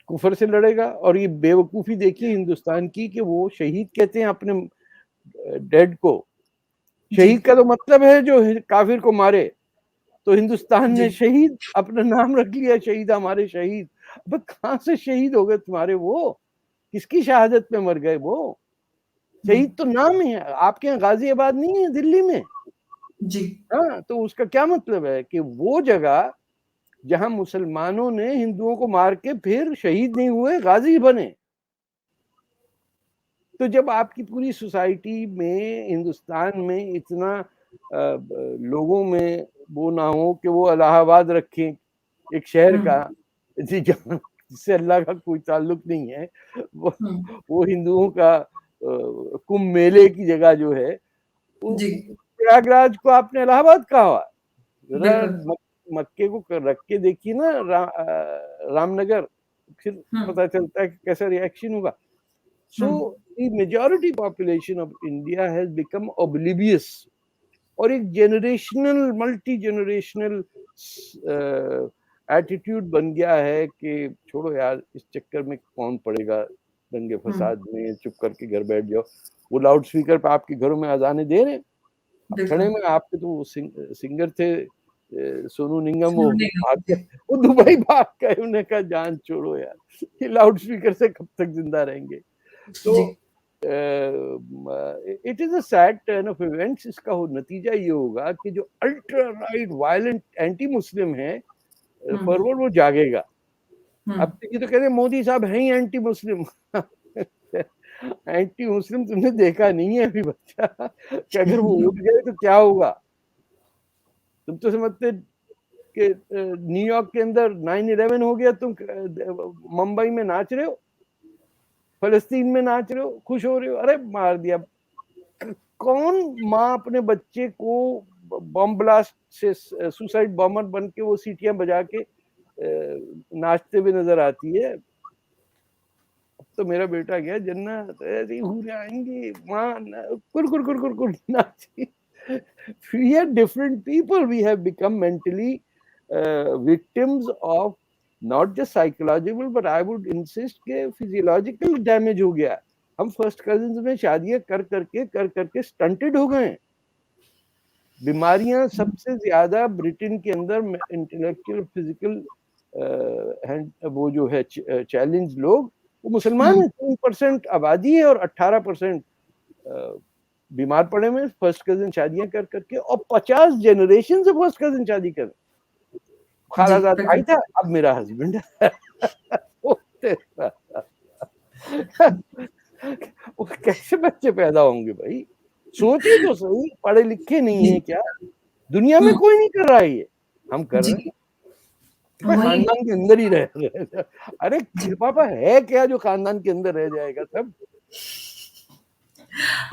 [SPEAKER 2] कुफर से लड़ेगा। और ये बेवकूफी देखिए हिंदुस्तान की कि वो शहीद कहते हैं अपने डेड को।
[SPEAKER 1] जी,
[SPEAKER 2] शहीद का तो मतलब है जो काफिर को मारे। तो हिंदुस्तान
[SPEAKER 1] जी,
[SPEAKER 2] ने शहीद अपना नाम रख लिया, शहीद हमारे शहीद। अब कहाँ से शहीद हो गए तुम्हारे वो? किसकी शहादत में मर गए वो?
[SPEAKER 1] हुँ,
[SPEAKER 2] शहीद तो नाम ही है। आपके यहाँ गाजियाबाद नहीं है दिल्ली में?
[SPEAKER 1] जी,
[SPEAKER 2] हाँ, तो उसका क्या मतलब है कि वो जगह जहां मुसलमानों ने हिंदुओं को मार के फिर शहीद नहीं हुए, गाजी बने। तो जब आपकी पूरी सोसाइटी में, हिंदुस्तान में इतना लोगों में वो ना हो कि वो इलाहाबाद रखें एक शहर का, जिससे अल्लाह का कोई ताल्लुक नहीं है, वो हिंदुओं का कुंभ मेले की जगह जो है,
[SPEAKER 1] जी,
[SPEAKER 2] प्रयागराज को आपने इलाहाबाद कहा। जरा
[SPEAKER 1] बिल्कुल।
[SPEAKER 2] मक्के को रख के देखिए ना, रामनगर, फिर
[SPEAKER 1] हुँ,
[SPEAKER 2] पता चलता है कि कैसा रिएक्शन होगा।
[SPEAKER 1] Um,
[SPEAKER 2] so the majority population of India has become oblivious, और एक जनरेशनल, मल्टी जनरेशनल एटीट्यूड बन गया है कि छोड़ो यार, इस चक्कर में कौन पड़ेगा दंगे
[SPEAKER 1] हुँ,
[SPEAKER 2] फसाद में, चुप करके घर बैठ जाओ। वो लाउड स्पीकर पे आपके घरों में अजाने दे रहे हैं। अब ठणे
[SPEAKER 1] बिल्कुल।
[SPEAKER 2] में आपके तो वो सिंगर थे, सोनू निगम, वो
[SPEAKER 1] सुनने का
[SPEAKER 2] भाग
[SPEAKER 1] जी,
[SPEAKER 2] गए, वो दुबई भाग गए। उन्होंने कहा जान छोड़ो यार, ये लाउड स्पीकर से कब तक जिंदा रहेंगे। तो
[SPEAKER 1] जी,
[SPEAKER 2] it is a sad turn of events. इसका नतीजा ये होगा कि जो ultra right violent anti Muslim है
[SPEAKER 1] हुँ,
[SPEAKER 2] फॉरवर्ड, वो जागेगा।
[SPEAKER 1] हुँ,
[SPEAKER 2] अब तो ये तो कह रहे मोदी साहब हैं ही एंटी मुस्लिम। एंटी मुस्लिम तुमने देखा नहीं है अभी बच्चा, कि अगर वो उठ गए तो क्या होगा। तुम तो समझते कि न्यूयॉर्क के अंदर 9/11 हो गया, तुम मुंबई में नाच रहे हो, फलस्तीन में नाच रहे हो, खुश हो रहे हो। अरे मार दिया। कौन माँ अपने बच्चे को बॉम्ब ब्लास्ट से, सुसाइड बॉम्बर बन के वो सीटियां बजा के नाचते हुए नजर आती है। अब तो मेरा बेटा गया जन्नत, ऐसी हूरें आएंगी, माँ कुर कुर कुर कुर कुर नाची। We are different people. We have become mentally victims of not just psychological, but I would insist के physiological damage हो गया। हम फर्स्ट कजिन्स में शादियां कर करके स्टंटेड हो गए। बीमारियां सबसे ज्यादा ब्रिटेन के अंदर इंटेलेक्चुअल फिजिकल वो जो है चैलेंज लोग, वो मुसलमान
[SPEAKER 1] हुँ,
[SPEAKER 2] है। 3% आबादी है और 18% बीमार पड़े हुए फर्स्ट कजिन शादियां कर करके, और 50 जनरेशन से फर्स्ट कजिन शादी कर।
[SPEAKER 1] जी,
[SPEAKER 2] खालाजाद भाई
[SPEAKER 1] बिल्कुल।
[SPEAKER 2] था, अब मेरा हस्बैंड है। वो कैसे बच्चे पैदा होंगे भाई? सोचिए तो सही, पढ़े लिखे नहीं
[SPEAKER 1] जी,
[SPEAKER 2] है क्या? दुनिया में
[SPEAKER 1] हुँ,
[SPEAKER 2] कोई नहीं कर रहा है ये, हम कर रहे हैं।
[SPEAKER 1] जी,
[SPEAKER 2] भाई
[SPEAKER 1] वही,
[SPEAKER 2] खानदान के अंदर ही रह। अरे
[SPEAKER 1] जी।
[SPEAKER 2] पापा है क्या जो खानदान के अंदर रह जाएगा सब?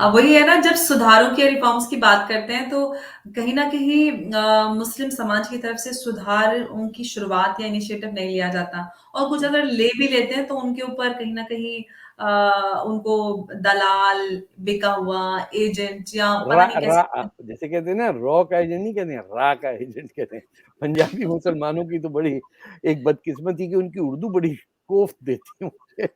[SPEAKER 1] अब वही है ना जब सुधारों के रिफॉर्म्स की बात करते हैं तो कहीं न कहीं मुस्लिम समाज की तरफ से सुधार उनकी शुरुआत या इनिशिएटिव नहीं लिया जाता और कुछ अगर ले भी लेते हैं तो उनके ऊपर कहीं न कहीं उनको दलाल, बिका हुआ एजेंट या
[SPEAKER 2] रा,
[SPEAKER 1] पता नहीं
[SPEAKER 2] रा,
[SPEAKER 1] कैसे
[SPEAKER 2] जैसे कहते हैं ना, रॉ का एजेंट नहीं कहते हैं, रा का एजेंट कहते हैं। पंजाबी मुसलमानों की तो बड़ी एक बदकिस्मती की उनकी उर्दू बड़ी कोफ्त देती है मुझे।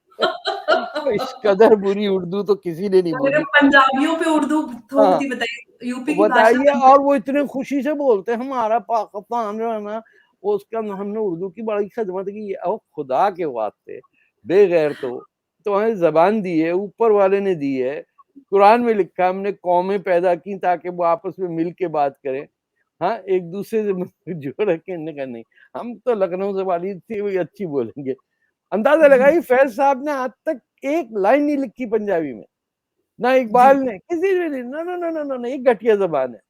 [SPEAKER 2] इस कदर बुरी उर्दू तो किसी ने नहीं
[SPEAKER 1] तो अगर
[SPEAKER 2] बोली।
[SPEAKER 1] पंजाबियों पे उर्दू थोप
[SPEAKER 2] हाँ,
[SPEAKER 1] दी बताइए यूपी की भाषा
[SPEAKER 2] बताइए।
[SPEAKER 1] में
[SPEAKER 2] और वो इतने खुशी से बोलते हैं हमारा पाकिस्तान जो है ना, वो उसका हमने उर्दू की बड़ी खिदमत की। और खुदा के वास्ते बेगैर तो हमें जबान दी है, ऊपर वाले ने दी है। कुरान में लिखा हमने कौमें पैदा की ताकि वो आपस में मिल के बात करें। हाँ, एक दूसरे से जोड़ के का नहीं। हम तो लखनऊ से वाली थी, वही अच्छी बोलेंगे। अंदाजा
[SPEAKER 1] जी,
[SPEAKER 2] लगाइए, फैज साहब ने आज तक एक लाइन नहीं लिखी पंजाबी में, ना
[SPEAKER 1] जी,
[SPEAKER 2] इकबाल ने, किसी ने नहीं। ना ना ना ना ना, ये घटिया जबान है।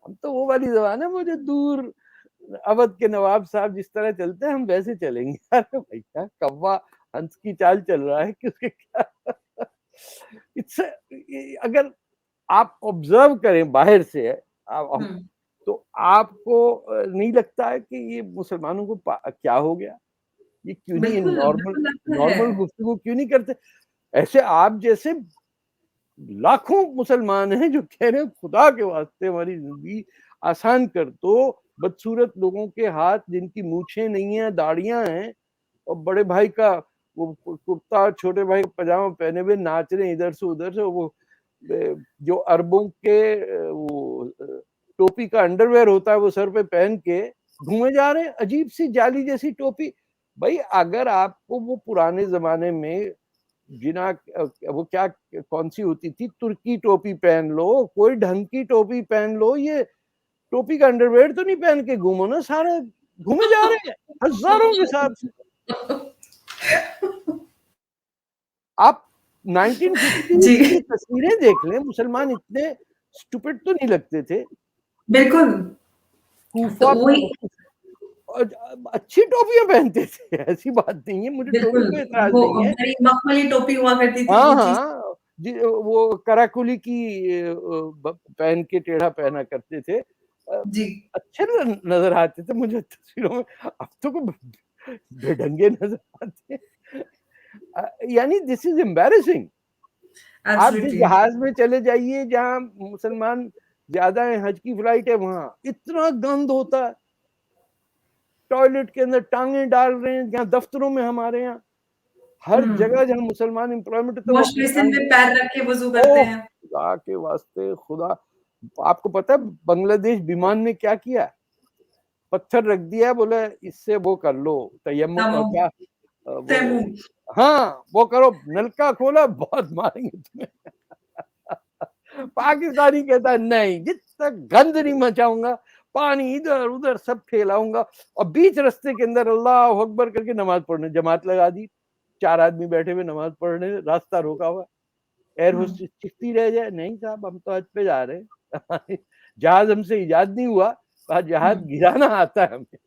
[SPEAKER 2] हम तो वो वाली जबान है, वो जो दूर अवध के नवाब साहब जिस तरह चलते हैं, हम वैसे चलेंगे। अरे भैया, कौवा हंस की चाल चल रहा है कि उसके क्या। इट्स, अगर आप ऑब्जर्व करें बाहर से,
[SPEAKER 1] हुँ।
[SPEAKER 2] तो आपको नहीं लगता है कि ये मुसलमानों को क्या हो गया? ये क्यों नहीं
[SPEAKER 1] बिल्कुल,
[SPEAKER 2] नॉर्मल
[SPEAKER 1] बिल्कुल लगता है।
[SPEAKER 2] नॉर्मल गुफ्तगू क्यों नहीं करते? ऐसे आप जैसे लाखों मुसलमान हैं जो कह रहे हैं खुदा के वास्ते हमारी जिंदगी आसान कर दो। बदसूरत लोगों के हाथ जिनकी मूछें नहीं है, दाढ़ियां हैं, और बड़े भाई का वो कुर्ता और छोटे भाई का पजामा पहने हुए नाच रहे हैं इधर से उधर से। वो जो अरबों के टोपी का अंडरवेयर होता है वो सर पे पहन के घूमे जा रहे हैं, अजीब सी जाली जैसी टोपी। भाई अगर आपको वो पुराने जमाने में जिना वो क्या कौन सी होती थी, तुर्की टोपी पहन लो, कोई ढंग की टोपी पहन लो। ये टोपी का अंडरवेयर तो नहीं पहन के घूमो ना, सारे घूमे जा रहे हैं हजारों के साथ। आप 1950s
[SPEAKER 1] जी,
[SPEAKER 2] की तस्वीरें देख लें, मुसलमान इतने स्टूपिड तो नहीं लगते थे।
[SPEAKER 1] बिल्कुल। तो
[SPEAKER 2] कूफा
[SPEAKER 1] वही
[SPEAKER 2] अच्छी टोपियाँ पहनते थे, ऐसी बात नहीं है, मुझे टोपी
[SPEAKER 1] बिल्कुल,
[SPEAKER 2] पे एतराज़
[SPEAKER 1] वो
[SPEAKER 2] नहीं है।
[SPEAKER 1] बड़ी मखमली टोपी हुआ करती थी,
[SPEAKER 2] हाँ,
[SPEAKER 1] वो चीज़
[SPEAKER 2] हाँ, जी वो कराकुली की ब पहन के टेढ़ा पहना करते थे।
[SPEAKER 1] जी।
[SPEAKER 2] अच्छे न नज़र आते थे मुझे तस्वीरों में, अब तो बेढंगे नज़र आते हैं। यानी दिस इज़ एम्बैरेसिंग। आप जिस
[SPEAKER 1] एब्सोल्युटली।
[SPEAKER 2] जहाज़ में चले जाइए जहाँ मुसलमान ज़्यादा हैं, हज की फ्लाइट है वहाँ, इतना गंद होता है। टॉयलेट के अंदर टाँगें डाल रहे हैं, जहाँ दफ्तरों में हमारे यहाँ, हर
[SPEAKER 1] हुँ,
[SPEAKER 2] जगह जहाँ मुसलमान एम्प्लॉयमेंट है तो वो
[SPEAKER 1] वॉश
[SPEAKER 2] अपनी
[SPEAKER 1] बेसिन में
[SPEAKER 2] टाँगें,
[SPEAKER 1] पैर रख के वज़ू करते
[SPEAKER 2] ओह!
[SPEAKER 1] हैं।
[SPEAKER 2] खुदा के वास्ते खुदा, आपको पता है बांग्लादेश विमान ने क्या किया? पत्थर रख दिया, बोला इससे वो कर लो
[SPEAKER 1] तमम
[SPEAKER 2] क्या वो,
[SPEAKER 1] तैमूम।
[SPEAKER 2] हाँ, वो करो, नलका खोला बहुत मारेंगे तुम्हें। पाकिस्तानी कहता है नहीं, जब तक गंद नहीं मचाऊँगा, पानी इधर-उधर सब फैलाऊँगा, और बीच रास्ते के अंदर अल्लाहू अकबर करके नमाज़ पढ़ने जमात लगा दी। 4 आदमी बैठे हुए नमाज़ पढ़ रहे हैं, रास्ता रोका हुआ है। एयर
[SPEAKER 1] हुँ,
[SPEAKER 2] होस्टेस चिढ़ती रह जाए, नहीं साहब हम तो हज पे जा रहे हैं। जहाज हमसे इजाज़ नहीं हुआ, कहा
[SPEAKER 1] हुँ,
[SPEAKER 2] जहाज गिराना आता है हमें।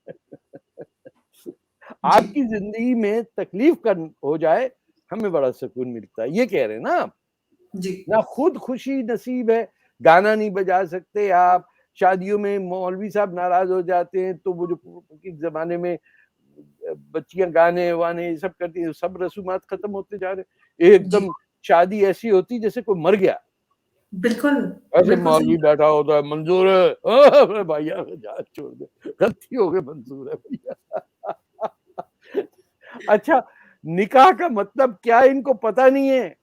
[SPEAKER 1] जी,
[SPEAKER 2] आपकी ज़िंदगी में तकलीफ़ कम हो जाए, हमें बड़ा सुकून मिलता है, ये कह रहे हैं ना आप?
[SPEAKER 1] जी,
[SPEAKER 2] ना खुद खुशी नसीब है, गाना नहीं बजा सकते आप, शादियों में मौलवी साहब नाराज़ हो जाते हैं, तो वो जो के ज़माने में बच्चियाँ गाने-वाने ये सब करती हैं, सब रसूमात खत्म होते जा रहे हैं।
[SPEAKER 1] जी,
[SPEAKER 2] एकदम शादी ऐसी होती है जैसे कोई मर गया।
[SPEAKER 1] बिल्कुल,
[SPEAKER 2] ऐसे
[SPEAKER 1] बिल्कुल सही
[SPEAKER 2] मौलवी
[SPEAKER 1] कहा।
[SPEAKER 2] बैठा होता है, मंज़ूर है, अरे भैया जहाज़ छोड़ दे, गलती हो गई, मंज़ूर है भैया। अच्छा, निकाह का मतलब क्या है इनको पता नहीं है।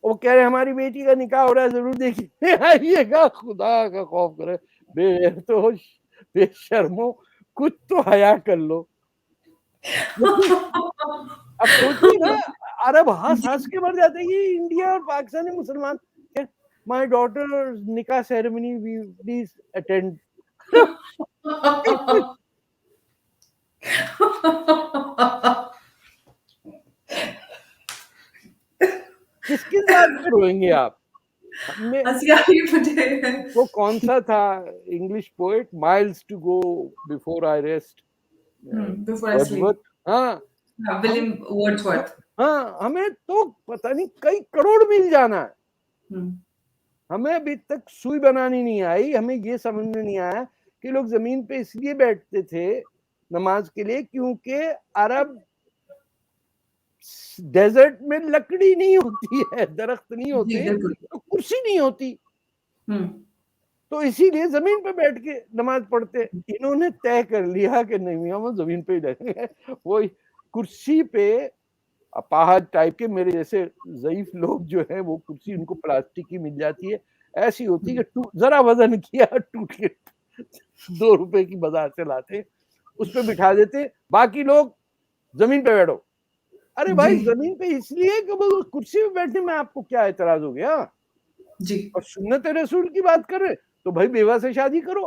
[SPEAKER 2] वो कह रहे हैं हमारी बेटी का निकाह हो रहा है, ज़रूर देखिए आइएगा, खुदा का खौफ करे, बेहोश, बेशर्मो, कुछ तो हया कर लो। लेकिन अब सोचिए ना, अरब
[SPEAKER 1] जी।
[SPEAKER 2] हँस-हँस के मर जाते हैं, ये इंडिया और पाकिस्तानी मुसलमान, क्या माय डॉटर्स निकाह सेरेमनी वी प्लीज़ अटेंड। किस-किस बात पे रोएँगे आप? हमने
[SPEAKER 1] हँसी आ रही है मुझे।
[SPEAKER 2] वो कौन-सा था English poet, miles to go before I rest,
[SPEAKER 1] hmm, before I
[SPEAKER 2] Wordsworth,
[SPEAKER 1] sleep.
[SPEAKER 2] हाँ,
[SPEAKER 1] हाँ,
[SPEAKER 2] हम
[SPEAKER 1] विलियम
[SPEAKER 2] ह
[SPEAKER 1] वर्ड्सवर्थ।
[SPEAKER 2] हाँ, हमें तो पता नहीं कई करोड़ मील जाना है।
[SPEAKER 1] हुँ,
[SPEAKER 2] हमें अभी तक सुई बनानी नहीं आई, हमें ये समझ में नहीं आया कि लोग ज़मीन पे इसलिए बैठते थे नमाज़ के लिए क्योंकि अरब डेज़र्ट में लकड़ी नहीं होती है, दरख्त नहीं
[SPEAKER 1] जी,
[SPEAKER 2] होते,
[SPEAKER 1] बिल्कुल।
[SPEAKER 2] तो कुर्सी नहीं होती।
[SPEAKER 1] हुँ,
[SPEAKER 2] तो इसीलिए ज़मीन पे बैठ के नमाज़ पढ़ते। इन्होंने तय कर लिया कि नहीं हम ज़मीन पे ही रहेंगे। वही कुर्सी पे अपाहज टाइप के मेरे जैसे ज़ईफ़ लोग जो हैं वो कुर्सी उनको प्लास्टिक की मिल जाती है। ऐसी होती
[SPEAKER 1] हुँ,
[SPEAKER 2] है कि टू ज़रा वज़न किया टूट के ₹2 की बाज़ार से लाते, उस पे बिठा देते, बाकी लोग ज़मीन पे बैठो। अरे
[SPEAKER 1] जी,
[SPEAKER 2] भाई ज़मीन पे इसलिए कि वो कुर्सी पे बैठने में आपको क्या एतराज़ हो गया?
[SPEAKER 1] जी,
[SPEAKER 2] और सुन्नत-ए-रसूल की बात कर रहे हैं, तो भाई बेवा से शादी करो।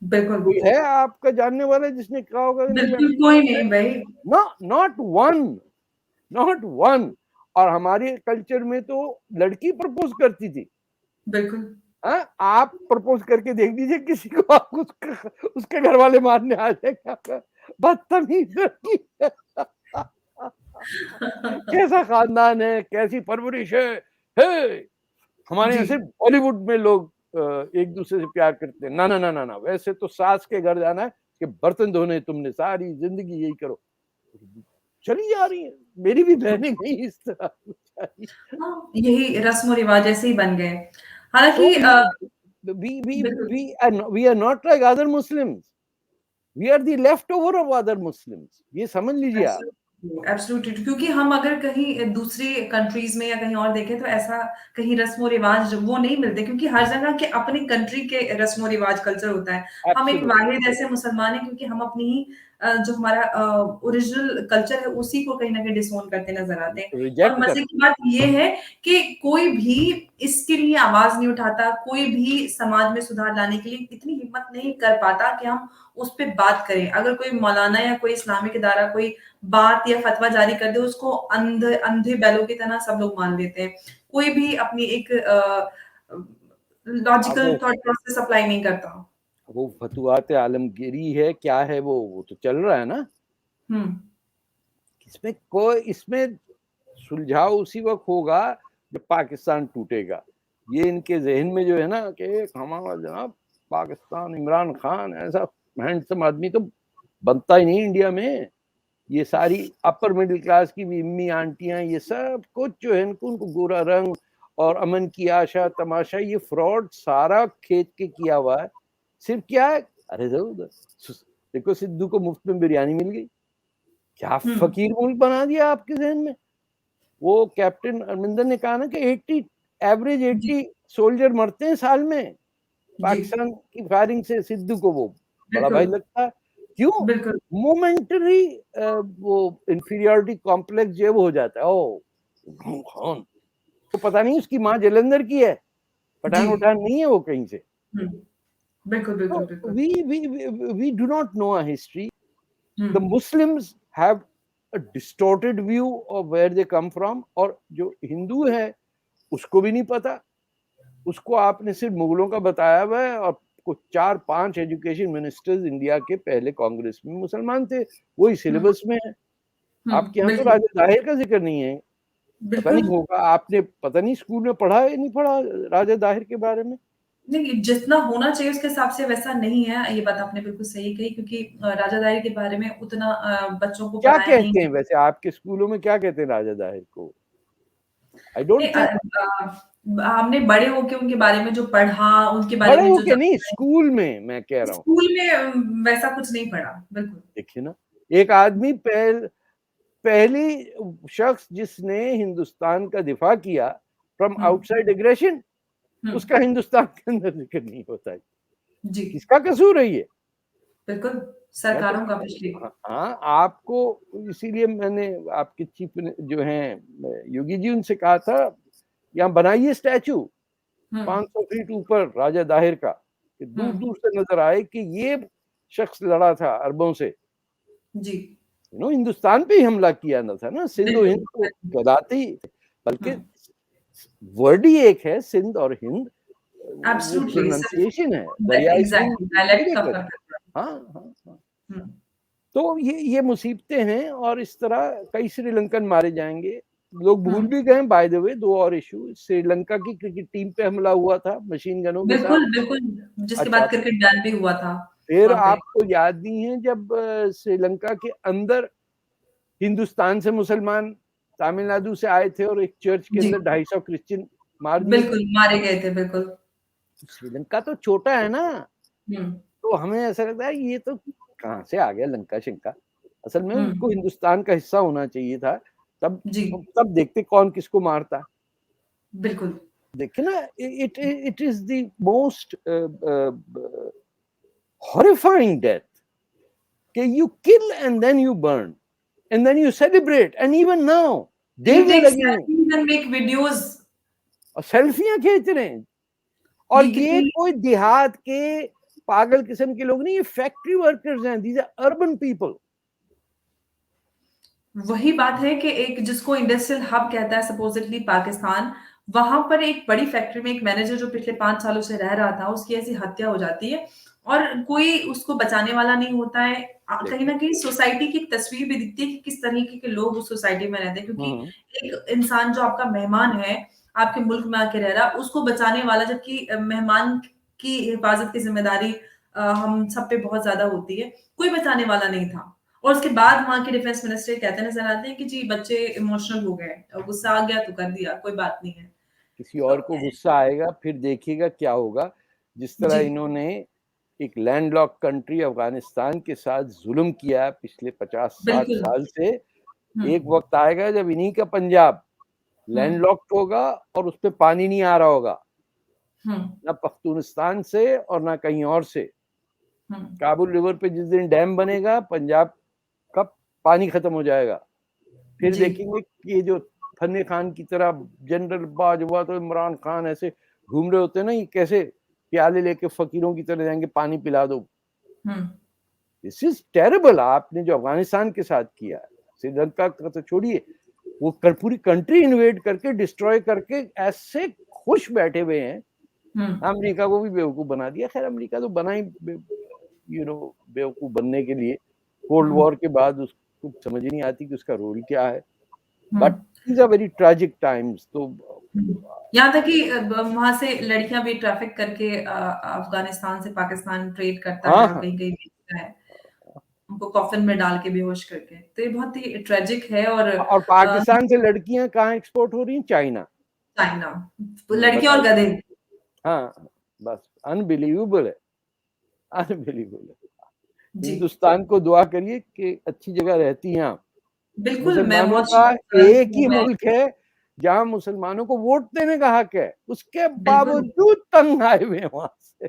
[SPEAKER 1] बिल्कुल।
[SPEAKER 2] कोई है आपका जानने वाला जिसने कहा होगा कि नहीं मैं,
[SPEAKER 1] बिल्कुल कोई नहीं भई।
[SPEAKER 2] No not one, not one. और हमारे कल्चर में तो लड़की प्रपोज़ करती थी।
[SPEAKER 1] बिल्कुल।
[SPEAKER 2] हाँ, आप प्रपोज़ करके देख दीजिए किसी को, आप उसका उसके घरवाले मारने आ जाएँगे, बदतमीज़ लड़की है। कैसा खानदान है, कैसी परवरिश है, हे! हमारे
[SPEAKER 1] जी।
[SPEAKER 2] यहाँ सिर्फ बॉलीवुड में लोग एक-दूसरे से प्यार करते हैं। ना, ना, ना, ना, ना, वैसे तो सास के घर जाना है कि बर्तन धोने तुमने सारी ज़िंदगी यही करो। चली जा रही हैं, मेरी भी बहनें गई इस तरह बेचारी।
[SPEAKER 1] हाँ, यही रस्म और रिवाज ऐसे ही बन गए।
[SPEAKER 2] So
[SPEAKER 1] हालाँकि बिल्कुल।
[SPEAKER 2] we are not like other Muslims. We are the leftover of other Muslims. ये समझ लीजिए आप।
[SPEAKER 1] एब्सोल्युटली क्योंकि हम अगर कहीं दूसरी कंट्रीज़ में या कहीं और देखें तो ऐसा कहीं रस्म-ओ-रिवाज वो नहीं मिलते क्योंकि हर जगह के अपनी कंट्री के रस्म-ओ-रिवाज कल्चर होता है। हम एक
[SPEAKER 2] एब्सोल्यूटली,
[SPEAKER 1] वाहिद ऐसे मुसलमान हैं क्योंकि हम अपनी ही जो हमारा ओरिजिनल कल्चर है उसी को कहीं न कहीं डिसओन करते नज़र आते हैं। और
[SPEAKER 2] रिजेक्ट
[SPEAKER 1] मज़े
[SPEAKER 2] करते
[SPEAKER 1] की बात ये है कि कोई भी इसके लिए आवाज़ नहीं उठाता, कोई भी समाज में सुधार लाने के लिए इतनी हिम्मत नहीं कर पाता कि हम उस पे बात करें। अगर कोई मौलाना या कोई इस्लामिक इदारा कोई बात या फतवा जारी कर दे, उसको अंधे बैलों की तरह सब लोग मान लेते हैं। कोई भी अपनी एक
[SPEAKER 2] अब
[SPEAKER 1] लॉजिकल थॉट प्रोसेस अप्लाई नहीं करता।
[SPEAKER 2] वो फतवात आलमगीरी है, क्या है वो तो चल रहा है ना।
[SPEAKER 1] हुँ,
[SPEAKER 2] इसमें सुलझाव उसी वक्त होगा जब पाकिस्तान टूटेगा। ये इनके जहन में जो है ना कि एक हमारा जनाब पाकिस्तान, इमरान खान ऐसा हैंडसम आदमी तो बनता ही नहीं इंडिया में। ये सारी अपर मिडिल क्लास की भी अम्मी आंटियां, ये सब कुछ जो है उनको गोरा रंग और अमन की आशा तमाशा, ये फ्रॉड सारा खेत के किया हुआ है। सिर्फ क्या है, अरे देखो सिद्धू को मुफ्त में बिरयानी मिल गई, क्या
[SPEAKER 1] हुँ,
[SPEAKER 2] फकीर मुल्क बना दिया आपके जहन में। वो कैप्टन अमरिंदर ने कहा ना कि 80 एवरेज
[SPEAKER 1] जी,
[SPEAKER 2] 80 सोल्जर मरते हैं साल में
[SPEAKER 1] जी,
[SPEAKER 2] पाकिस्तान की फायरिंग से। सिद्धू को वो बड़ा भाई
[SPEAKER 1] बिल्कुल,
[SPEAKER 2] लगता है। क्यों?
[SPEAKER 1] बिल्कुल,
[SPEAKER 2] मोमेंटरी वो इंफीरियरिटी कॉम्प्लेक्स जो हो जाता है। ओ खान तो पता नहीं उसकी माँ जलंधर की है,
[SPEAKER 1] जी,
[SPEAKER 2] पठान उठान नहीं है वो कहीं से।
[SPEAKER 1] हुँ, बिल्कुल,
[SPEAKER 2] तो
[SPEAKER 1] बिल्कुल, बिल्कुल,
[SPEAKER 2] we do not know a history.
[SPEAKER 1] Hmm,
[SPEAKER 2] The Muslims have a distorted view of where they come from, और जो हिंदू है उसको भी नहीं पता। उसको आपने सिर्फ मुगलों का बताया हुआ है, और कुछ 4-5 एजुकेशन मिनिस्टर्स इंडिया के पहले कांग्रेस में मुसलमान थे, वही
[SPEAKER 1] हुँ,
[SPEAKER 2] सिलेबस में है।
[SPEAKER 1] हुँ,
[SPEAKER 2] आपके यहाँ तो
[SPEAKER 1] बिल्कुल,
[SPEAKER 2] राजा दाहिर का जिक्र नहीं है। पता नहीं
[SPEAKER 1] बिल्कुल।
[SPEAKER 2] होगा, आपने पता नहीं स्कूल में पढ़ा है नहीं पढ़ा राजा दाहिर के बारे में।
[SPEAKER 1] नहीं, जितना होना चाहिए उसके हिसाब से वैसा नहीं है, ये बात आपने बिल्कुल सही कही क्योंकि राजा दाहिर के बारे में उतना बच्चों को
[SPEAKER 2] क्या
[SPEAKER 1] पढ़ाया नहीं
[SPEAKER 2] कहते हैं वैसे आपके स्कूलों में, क्या कहते हैं राजा दाहिर को? आई डोंट
[SPEAKER 1] नहीं
[SPEAKER 2] थिंक।
[SPEAKER 1] हमने बड़े होके उनके बारे में जो पढ़ा, उनके बारे
[SPEAKER 2] बड़े
[SPEAKER 1] में जो
[SPEAKER 2] होके नहीं,
[SPEAKER 1] जाना है,
[SPEAKER 2] स्कूल में मैं कह रहा हूँ।
[SPEAKER 1] स्कूल में वैसा कुछ नहीं पढ़ा, बिल्कुल।
[SPEAKER 2] देखिए ना, एक आदमी पहली शख्स जिसने हिंदुस्तान का दिफा किया फ्रॉम
[SPEAKER 1] हुँ,
[SPEAKER 2] आउटसाइड एग्रेशन,
[SPEAKER 1] हुँ,
[SPEAKER 2] उसका हिंदुस्तान के अंदर जिक्र नहीं होता है।
[SPEAKER 1] जी,
[SPEAKER 2] किसका कसूर है ये?
[SPEAKER 1] बिल्कुल,
[SPEAKER 2] मैं तो
[SPEAKER 1] सरकारों का पिछली।
[SPEAKER 2] हाँ, आपको इसीलिए मैंने आपके चीफ जो हैं योगी जी, उनसे कहा था यहाँ बनाइए स्टैचू
[SPEAKER 1] हुँ,
[SPEAKER 2] 500 फीट ऊपर राजा दाहिर का, कि
[SPEAKER 1] हुँ,
[SPEAKER 2] दूर दूर से नजर आए कि ये शख्स लड़ा था अरबों से।
[SPEAKER 1] जी,
[SPEAKER 2] हिंदुस्तान पे ही हमला किया ना था ना, सिंध और
[SPEAKER 1] बिल्कुल,
[SPEAKER 2] हिंद को
[SPEAKER 1] बिल्कुल,
[SPEAKER 2] कहलाते ही थे।
[SPEAKER 1] हुँ,
[SPEAKER 2] बल्कि वर्ड ही एक है, सिंध और हिंद, वो
[SPEAKER 1] एब्सोल्युटली सिर्फ
[SPEAKER 2] प्रोनाउंसिएशन है, दरियाई सिंध
[SPEAKER 1] एग्ज़ैक्टली
[SPEAKER 2] दूसरी
[SPEAKER 1] डायलेक्ट का
[SPEAKER 2] जगह।
[SPEAKER 1] फ़र्क है।
[SPEAKER 2] हाँ हाँ हाँ।
[SPEAKER 1] हुँ,
[SPEAKER 2] तो ये मुसीबतें हैं, और इस तरह कई श्रीलंकन मारे जाएंगे। लोग
[SPEAKER 1] हुँ,
[SPEAKER 2] भूल भी गए बाय द वे, दो और इशू, श्रीलंका की क्रिकेट टीम पे हमला हुआ था मशीन गनों के साथ।
[SPEAKER 1] बिल्कुल, बिल्कुल, जिसके
[SPEAKER 2] अच्छा,
[SPEAKER 1] बाद क्रिकेट बैन भी हुआ था
[SPEAKER 2] फिर
[SPEAKER 1] वहाँ पे।
[SPEAKER 2] आपको याद नहीं है जब श्रीलंका के अंदर हिंदुस्तान से मुसलमान तमिलनाडु से आए थे और एक चर्च के
[SPEAKER 1] जी,
[SPEAKER 2] अंदर 250 क्रिश्चियन मार दिए थे।
[SPEAKER 1] बिल्कुल, मारे गए थे, बिल्कुल।
[SPEAKER 2] श्रीलंका तो छोटा है ना,
[SPEAKER 1] हुँ,
[SPEAKER 2] तो हमें ऐसा लगता है ये तो कहाँ से आ गया लंका शंका। असल में
[SPEAKER 1] हुँ,
[SPEAKER 2] उसको हिंदुस्तान का हिस्सा होना चाहिए था। तब
[SPEAKER 1] जी,
[SPEAKER 2] तब देखते कौन किसको मारता।
[SPEAKER 1] बिल्कुल।
[SPEAKER 2] देखिए ना, it is the most horrifying death, कि you kill and then you burn and then you celebrate, and even now
[SPEAKER 1] You
[SPEAKER 2] देर में
[SPEAKER 1] take
[SPEAKER 2] लगे हैं
[SPEAKER 1] selfies and make videos
[SPEAKER 2] और सेल्फियां खींच रहे हैं। और
[SPEAKER 1] ये
[SPEAKER 2] ये
[SPEAKER 1] कितनी
[SPEAKER 2] कोई देहात के पागल किस्म के लोग नहीं, ये फैक्ट्री वर्कर्स हैं, दीज आर अर्बन पीपल।
[SPEAKER 1] वही बात है कि एक जिसको इंडस्ट्रियल हब कहता है सपोज़िटली पाकिस्तान, वहाँ पर एक बड़ी फैक्ट्री में एक मैनेजर जो पिछले 5 सालों से रह रहा था, उसकी ऐसी हत्या हो जाती है और कोई उसको बचाने वाला नहीं होता है। कहीं
[SPEAKER 2] देखिए।
[SPEAKER 1] न कहीं सोसाइटी की एक तस्वीर भी दिखती है कि किस तरीके के लोग उस सोसाइटी में रहते हैं क्योंकि
[SPEAKER 2] हम्म
[SPEAKER 1] एक इंसान जो आपका मेहमान है, आपके मुल्क में आके रह रहा, उसको बचाने वाला जबकि मेहमान की हिफाज़त की ज़िम्मेदारी हम सब पे बहुत ज़्यादा होती है, कोई बचाने वाला नहीं था। और उसके बाद वहाँ के डिफेंस मिनिस्टर कहते नज़र आते हैं कि जी बच्चे इमोशनल हो गए और गुस्सा आ गया तो कर दिया, कोई बात नहीं है।
[SPEAKER 2] किसी
[SPEAKER 1] तो
[SPEAKER 2] और को गुस्सा आएगा, फिर देखिएगा क्या होगा। जिस तरह
[SPEAKER 1] जी,
[SPEAKER 2] इन्होंने एक लैंडलॉक कंट्री अफगानिस्तान के साथ जुल्म किया पिछले 50-60
[SPEAKER 1] बिल्कुल।
[SPEAKER 2] साल से,
[SPEAKER 1] हुँ,
[SPEAKER 2] एक वक्त आएगा जब इन्हीं का पंजाब
[SPEAKER 1] हुँ,
[SPEAKER 2] लैंडलॉक्ड होगा और उस पे पानी नहीं आ रहा होगा,
[SPEAKER 1] हुँ,
[SPEAKER 2] ना पख्तूनिस्तान से और ना कहीं और से।
[SPEAKER 1] हुँ,
[SPEAKER 2] काबुल रिवर पे जिस दिन डैम बनेगा, पंजाब का पानी खत्म हो जाएगा। फिर
[SPEAKER 1] जी,
[SPEAKER 2] देखेंगे कि ये जो फन्ने खान की तरह जनरल बाजवा, तो इमरान खान ऐसे घूम रहे होते हैं ना, ये कैसे प्याले लेके फकीरों की तरह जाएंगे, पानी पिला दो।
[SPEAKER 1] हुँ,
[SPEAKER 2] दिस इज टेरेबल आपने जो अफगानिस्तान के साथ किया। श्रीलंका का तो छोड़िए, वो पूरी कंट्री इन्वेड करके डिस्ट्रॉय करके ऐसे खुश बैठे हुए हैं अमेरिका को भी बेवकूफ बना दिया। खैर अमेरिका तो बना ही बेवकूफ बनने के लिए। कोल्ड वॉर के बाद उसको समझ ही नहीं आती कि उसका रोल क्या है। But these are very tragic times. तो
[SPEAKER 1] यहाँ तक कि वहां से लड़कियां भी ट्रैफिक करके अफगानिस्तान से पाकिस्तान ट्रेड करता
[SPEAKER 2] हाँ
[SPEAKER 1] है और
[SPEAKER 2] हाँ,
[SPEAKER 1] कहीं कहीं बेचता है, उनको कॉफिन में डाल के बेहोश करके। तो ये बहुत ही ट्रेजिक है।
[SPEAKER 2] और पाकिस्तान से लड़कियां कहाँ एक्सपोर्ट हो रही हैं? चाइना।
[SPEAKER 1] चाइना, लड़कियां और
[SPEAKER 2] बताइए।
[SPEAKER 1] गधे।
[SPEAKER 2] हाँ, बस अनबिलीवेबल है, अनबिलीवेबल है।
[SPEAKER 1] जी,
[SPEAKER 2] हिंदुस्तान को दुआ करिए कि अच्छी जगह रहती हैं आप।
[SPEAKER 1] बिल्कुल। मैं
[SPEAKER 2] मुसलमानों
[SPEAKER 1] बहुत
[SPEAKER 2] का एक
[SPEAKER 1] हूँ
[SPEAKER 2] ही
[SPEAKER 1] मैं,
[SPEAKER 2] मुल्क है जहां मुसलमानों को वोट देने का हक है, उसके
[SPEAKER 1] बिल्कुल
[SPEAKER 2] बावजूद तंग आए हुए हैं वहां से।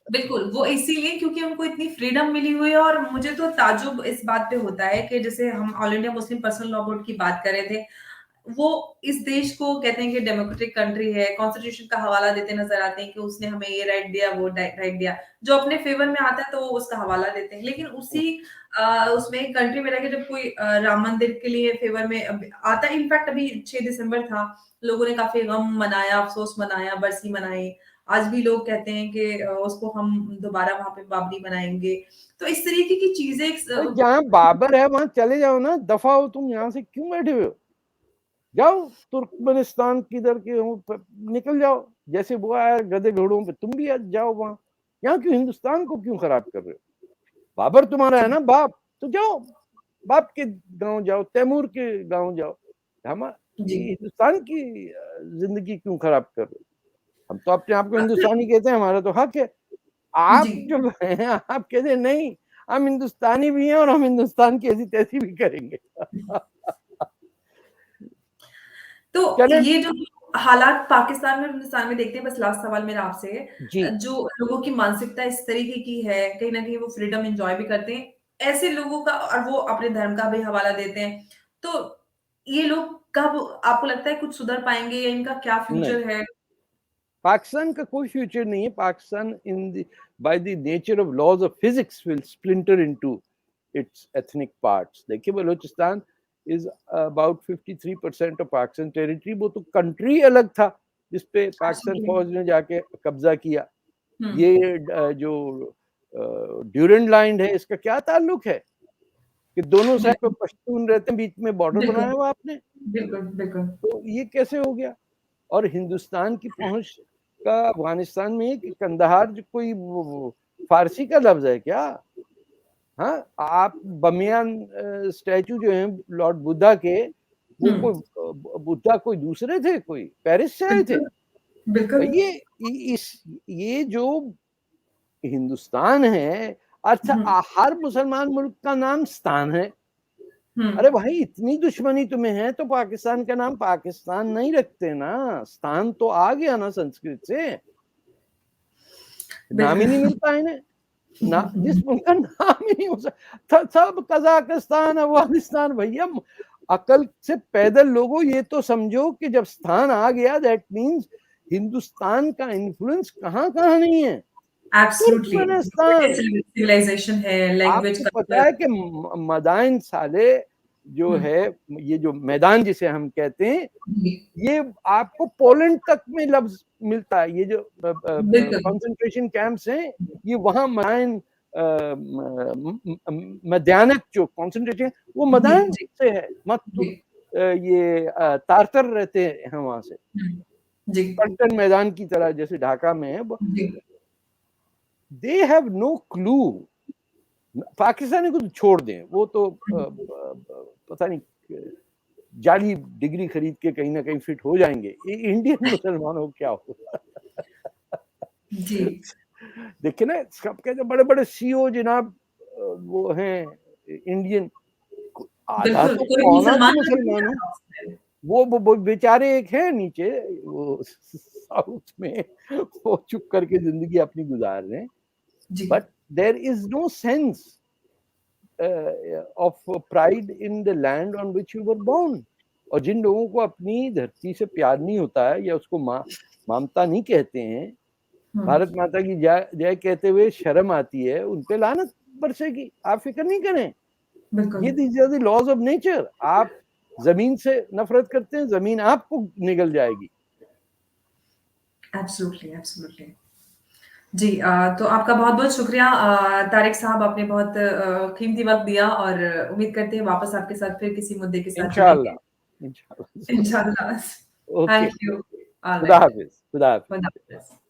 [SPEAKER 1] बिल्कुल, वो इसीलिए क्योंकि उनको इतनी फ्रीडम मिली हुई है। और मुझे तो ताज्जुब इस बात पे होता है कि जैसे हम all India Muslim personal law board की बात कर रहे थे, वो इस देश को कहते हैं कि डेमोक्रेटिक कंट्री है, कॉन्स्टिट्यूशन का हवाला देते नजर आते हैं कि उसने हमें ये राइट दिया, वो राइट दिया। जो अपने फेवर में आता है तो वो उसका हवाला देते हैं। लेकिन उसी उसमें एक कंट्री में रह के जब कोई राम मंदिर के लिए फेवर में आता है, इनफैक्ट अभी 6 दिसंबर था, लोगों ने काफी गम मनाया, अफसोस मनाया, बरसी मनाई। आज भी लोग कहते हैं कि उसको हम दोबारा वहां पे बाबरी बनाएंगे। तो इस तरीके की चीजें
[SPEAKER 2] अरे जहाँ बाबर है वहां चले जाओ ना, दफा हो, तुम यहाँ से क्यों बैठे हुए हो? जाओ तुर्कमेनिस्तान किधर के हो, निकल जाओ। जैसे वो आया गधे घोड़ों पे, तुम भी जाओ वहां। यहाँ क्यों हिंदुस्तान को क्यों खराब कर रहे हो? बाबर तुम्हारा है ना बाप, तो जाओ बाप के गांव जाओ, तैमूर के गांव जाओ। हम
[SPEAKER 1] जी
[SPEAKER 2] हिंदुस्तान की जिंदगी क्यों खराब कर रहे हो? हम तो अपने आप को
[SPEAKER 1] अक्सर
[SPEAKER 2] हिंदुस्तानी कहते हैं, हमारा तो हक है। आप
[SPEAKER 1] जी।
[SPEAKER 2] जो हैं आप कहते हैं नहीं, हम हिंदुस्तानी भी हैं और हम हिंदुस्तान की ऐसी तैसी भी करेंगे।
[SPEAKER 1] तो
[SPEAKER 2] चले
[SPEAKER 1] ये जो हालात पाकिस्तान में और हिंदुस्तान में देखते हैं, बस लास्ट सवाल मेरा आपसे है,
[SPEAKER 2] जी।
[SPEAKER 1] जो लोगों की मानसिकता इस तरीके की है, कहीं न कहीं वो फ्रीडम एन्जॉय भी करते हैं, ऐसे लोगों का, और वो अपने धर्म का भी हवाला देते हैं। तो ये लोग कब आपको लगता है कुछ सुधर पाएँगे या इनका क्या
[SPEAKER 2] नहीं,
[SPEAKER 1] फ्यूचर है?
[SPEAKER 2] पाकिस्तान का कोई फ्यूचर नहीं है। Pakistan in the by the nature of laws of physics will splinter into its ethnic parts. देखिए Balochistan is about 53% of Pakistan territory. वो तो कंट्री अलग था जिसपे पाकिस्तान
[SPEAKER 1] एब्सोल्युटली।
[SPEAKER 2] फौज ने जाके कब्जा किया।
[SPEAKER 1] हुँ,
[SPEAKER 2] ये जो ड्यूरेंट लाइन है, इसका क्या ताल्लुक है कि दोनों साइड पे
[SPEAKER 1] बिल्कुल,
[SPEAKER 2] पश्तून रहते हैं, बीच में बॉर्डर
[SPEAKER 1] बिल्कुल,
[SPEAKER 2] बनाया हुआ आपने?
[SPEAKER 1] बिल्कुल, बिल्कुल।
[SPEAKER 2] तो ये कैसे हो गया? और हिंदुस्तान की पहुंच का अफगानिस्तान में है कि कंदहार जो कोई फारसी का लफ्ज है क्या? हाँ, आप बमियान स्टैचू जो है लॉर्ड बुद्धा के, वो
[SPEAKER 1] हुँ,
[SPEAKER 2] कोई बुद्धा कोई दूसरे थे, कोई पेरिस से आए थे?
[SPEAKER 1] बिल्कुल, बिल्कुल।
[SPEAKER 2] ये इस ये जो हिंदुस्तान है, अच्छा
[SPEAKER 1] हुँ,
[SPEAKER 2] हर मुसलमान मुल्क का नाम स्तान है।
[SPEAKER 1] हुँ,
[SPEAKER 2] अरे भाई इतनी दुश्मनी तुम्हें है तो पाकिस्तान का नाम पाकिस्तान नहीं रखते ना, स्थान तो आ गया ना संस्कृत से। नाम ही नहीं
[SPEAKER 1] बिल्कुल।
[SPEAKER 2] मिलता है इन्हें। ना जिस मुल्क का नाम ही नहीं हो सकता, सब कजाकिस्तान अफगानिस्तान। भैया अकल से पैदल लोगों, ये तो समझो कि जब स्थान आ गया दैट मीन्स हिंदुस्तान का इन्फ्लुएंस कहाँ कहाँ नहीं है।
[SPEAKER 1] एब्सोल्युटली।
[SPEAKER 2] तुर्कमेनिस्तान,
[SPEAKER 1] सिविलाइजेशन है, लैंग्वेज,
[SPEAKER 2] आपको पता
[SPEAKER 1] कल्चर।
[SPEAKER 2] है कि मदाइन साले जो
[SPEAKER 1] हुँ,
[SPEAKER 2] है, ये जो मैदान जिसे हम कहते हैं,
[SPEAKER 1] जी,
[SPEAKER 2] ये आपको पोलैंड तक में लफ्ज मिलता है। ये जो
[SPEAKER 1] बिल्कुल।
[SPEAKER 2] कंसंट्रेशन कैंप्स हैं, ये वहां मदाइन मध्यानक जो कंसंट्रेशन, वो
[SPEAKER 1] जी,
[SPEAKER 2] मदाइन
[SPEAKER 1] जी,
[SPEAKER 2] से है। मत
[SPEAKER 1] जी।
[SPEAKER 2] ये तारतर रहते हैं वहां से,
[SPEAKER 1] हुँ, जी,
[SPEAKER 2] पलटन मैदान की तरह जैसे ढाका में है।
[SPEAKER 1] जी,
[SPEAKER 2] they have no clue. Pakistani को तो छोड़ दें, वो तो पता नहीं जाली डिग्री खरीद के कहीं ना कहीं फिट हो जाएंगे। इंडियन मुसलमानों को क्या हो?
[SPEAKER 1] जी।
[SPEAKER 2] देखिए ना, सबके जो बड़े बड़े सीईओ जनाब वो हैं इंडियन, आधा
[SPEAKER 1] बिल्कुल,
[SPEAKER 2] तो
[SPEAKER 1] कोई
[SPEAKER 2] पौना तो
[SPEAKER 1] मुसलमान नहीं
[SPEAKER 2] मुसलमान है।
[SPEAKER 1] आता उसमें।
[SPEAKER 2] वो बेचारे एक है नीचे, वो साउथ में, वो चुप करके जिंदगी अपनी गुजार रहे हैं।
[SPEAKER 1] जी,
[SPEAKER 2] but there is no sense of pride in the land on which you were born. और जिन लोगों को अपनी धरती से प्यार नहीं होता है या उसको ममता नहीं कहते हैं,
[SPEAKER 1] हुँ,
[SPEAKER 2] भारत माता की जय जय कहते हुए शर्म आती है, उन पे लानत बरसेगी। आप फिक्र नहीं करें,
[SPEAKER 1] बिल्कुल।
[SPEAKER 2] ये these are the laws of nature. आप जमीन से नफरत करते हैं, जमीन आपको निगल जाएगी।
[SPEAKER 1] Absolutely, absolutely. जी तो आपका बहुत-बहुत शुक्रिया तारिक साहब, आपने बहुत कीमती वक़्त दिया और उम्मीद करते हैं वापस आपके साथ फिर किसी मुद्दे के साथ जुड़ेंगे।
[SPEAKER 2] इंशाअल्लाह, इंशाअल्लाह ज़रूर।
[SPEAKER 1] इंशाल्लाह।
[SPEAKER 2] Okay,
[SPEAKER 1] thank you.
[SPEAKER 2] खुदा
[SPEAKER 1] ऑलराइट।
[SPEAKER 2] हाफ़िज़, खुदा
[SPEAKER 1] खुदा
[SPEAKER 2] हाफ़िज़।
[SPEAKER 1] हाफ़िज़।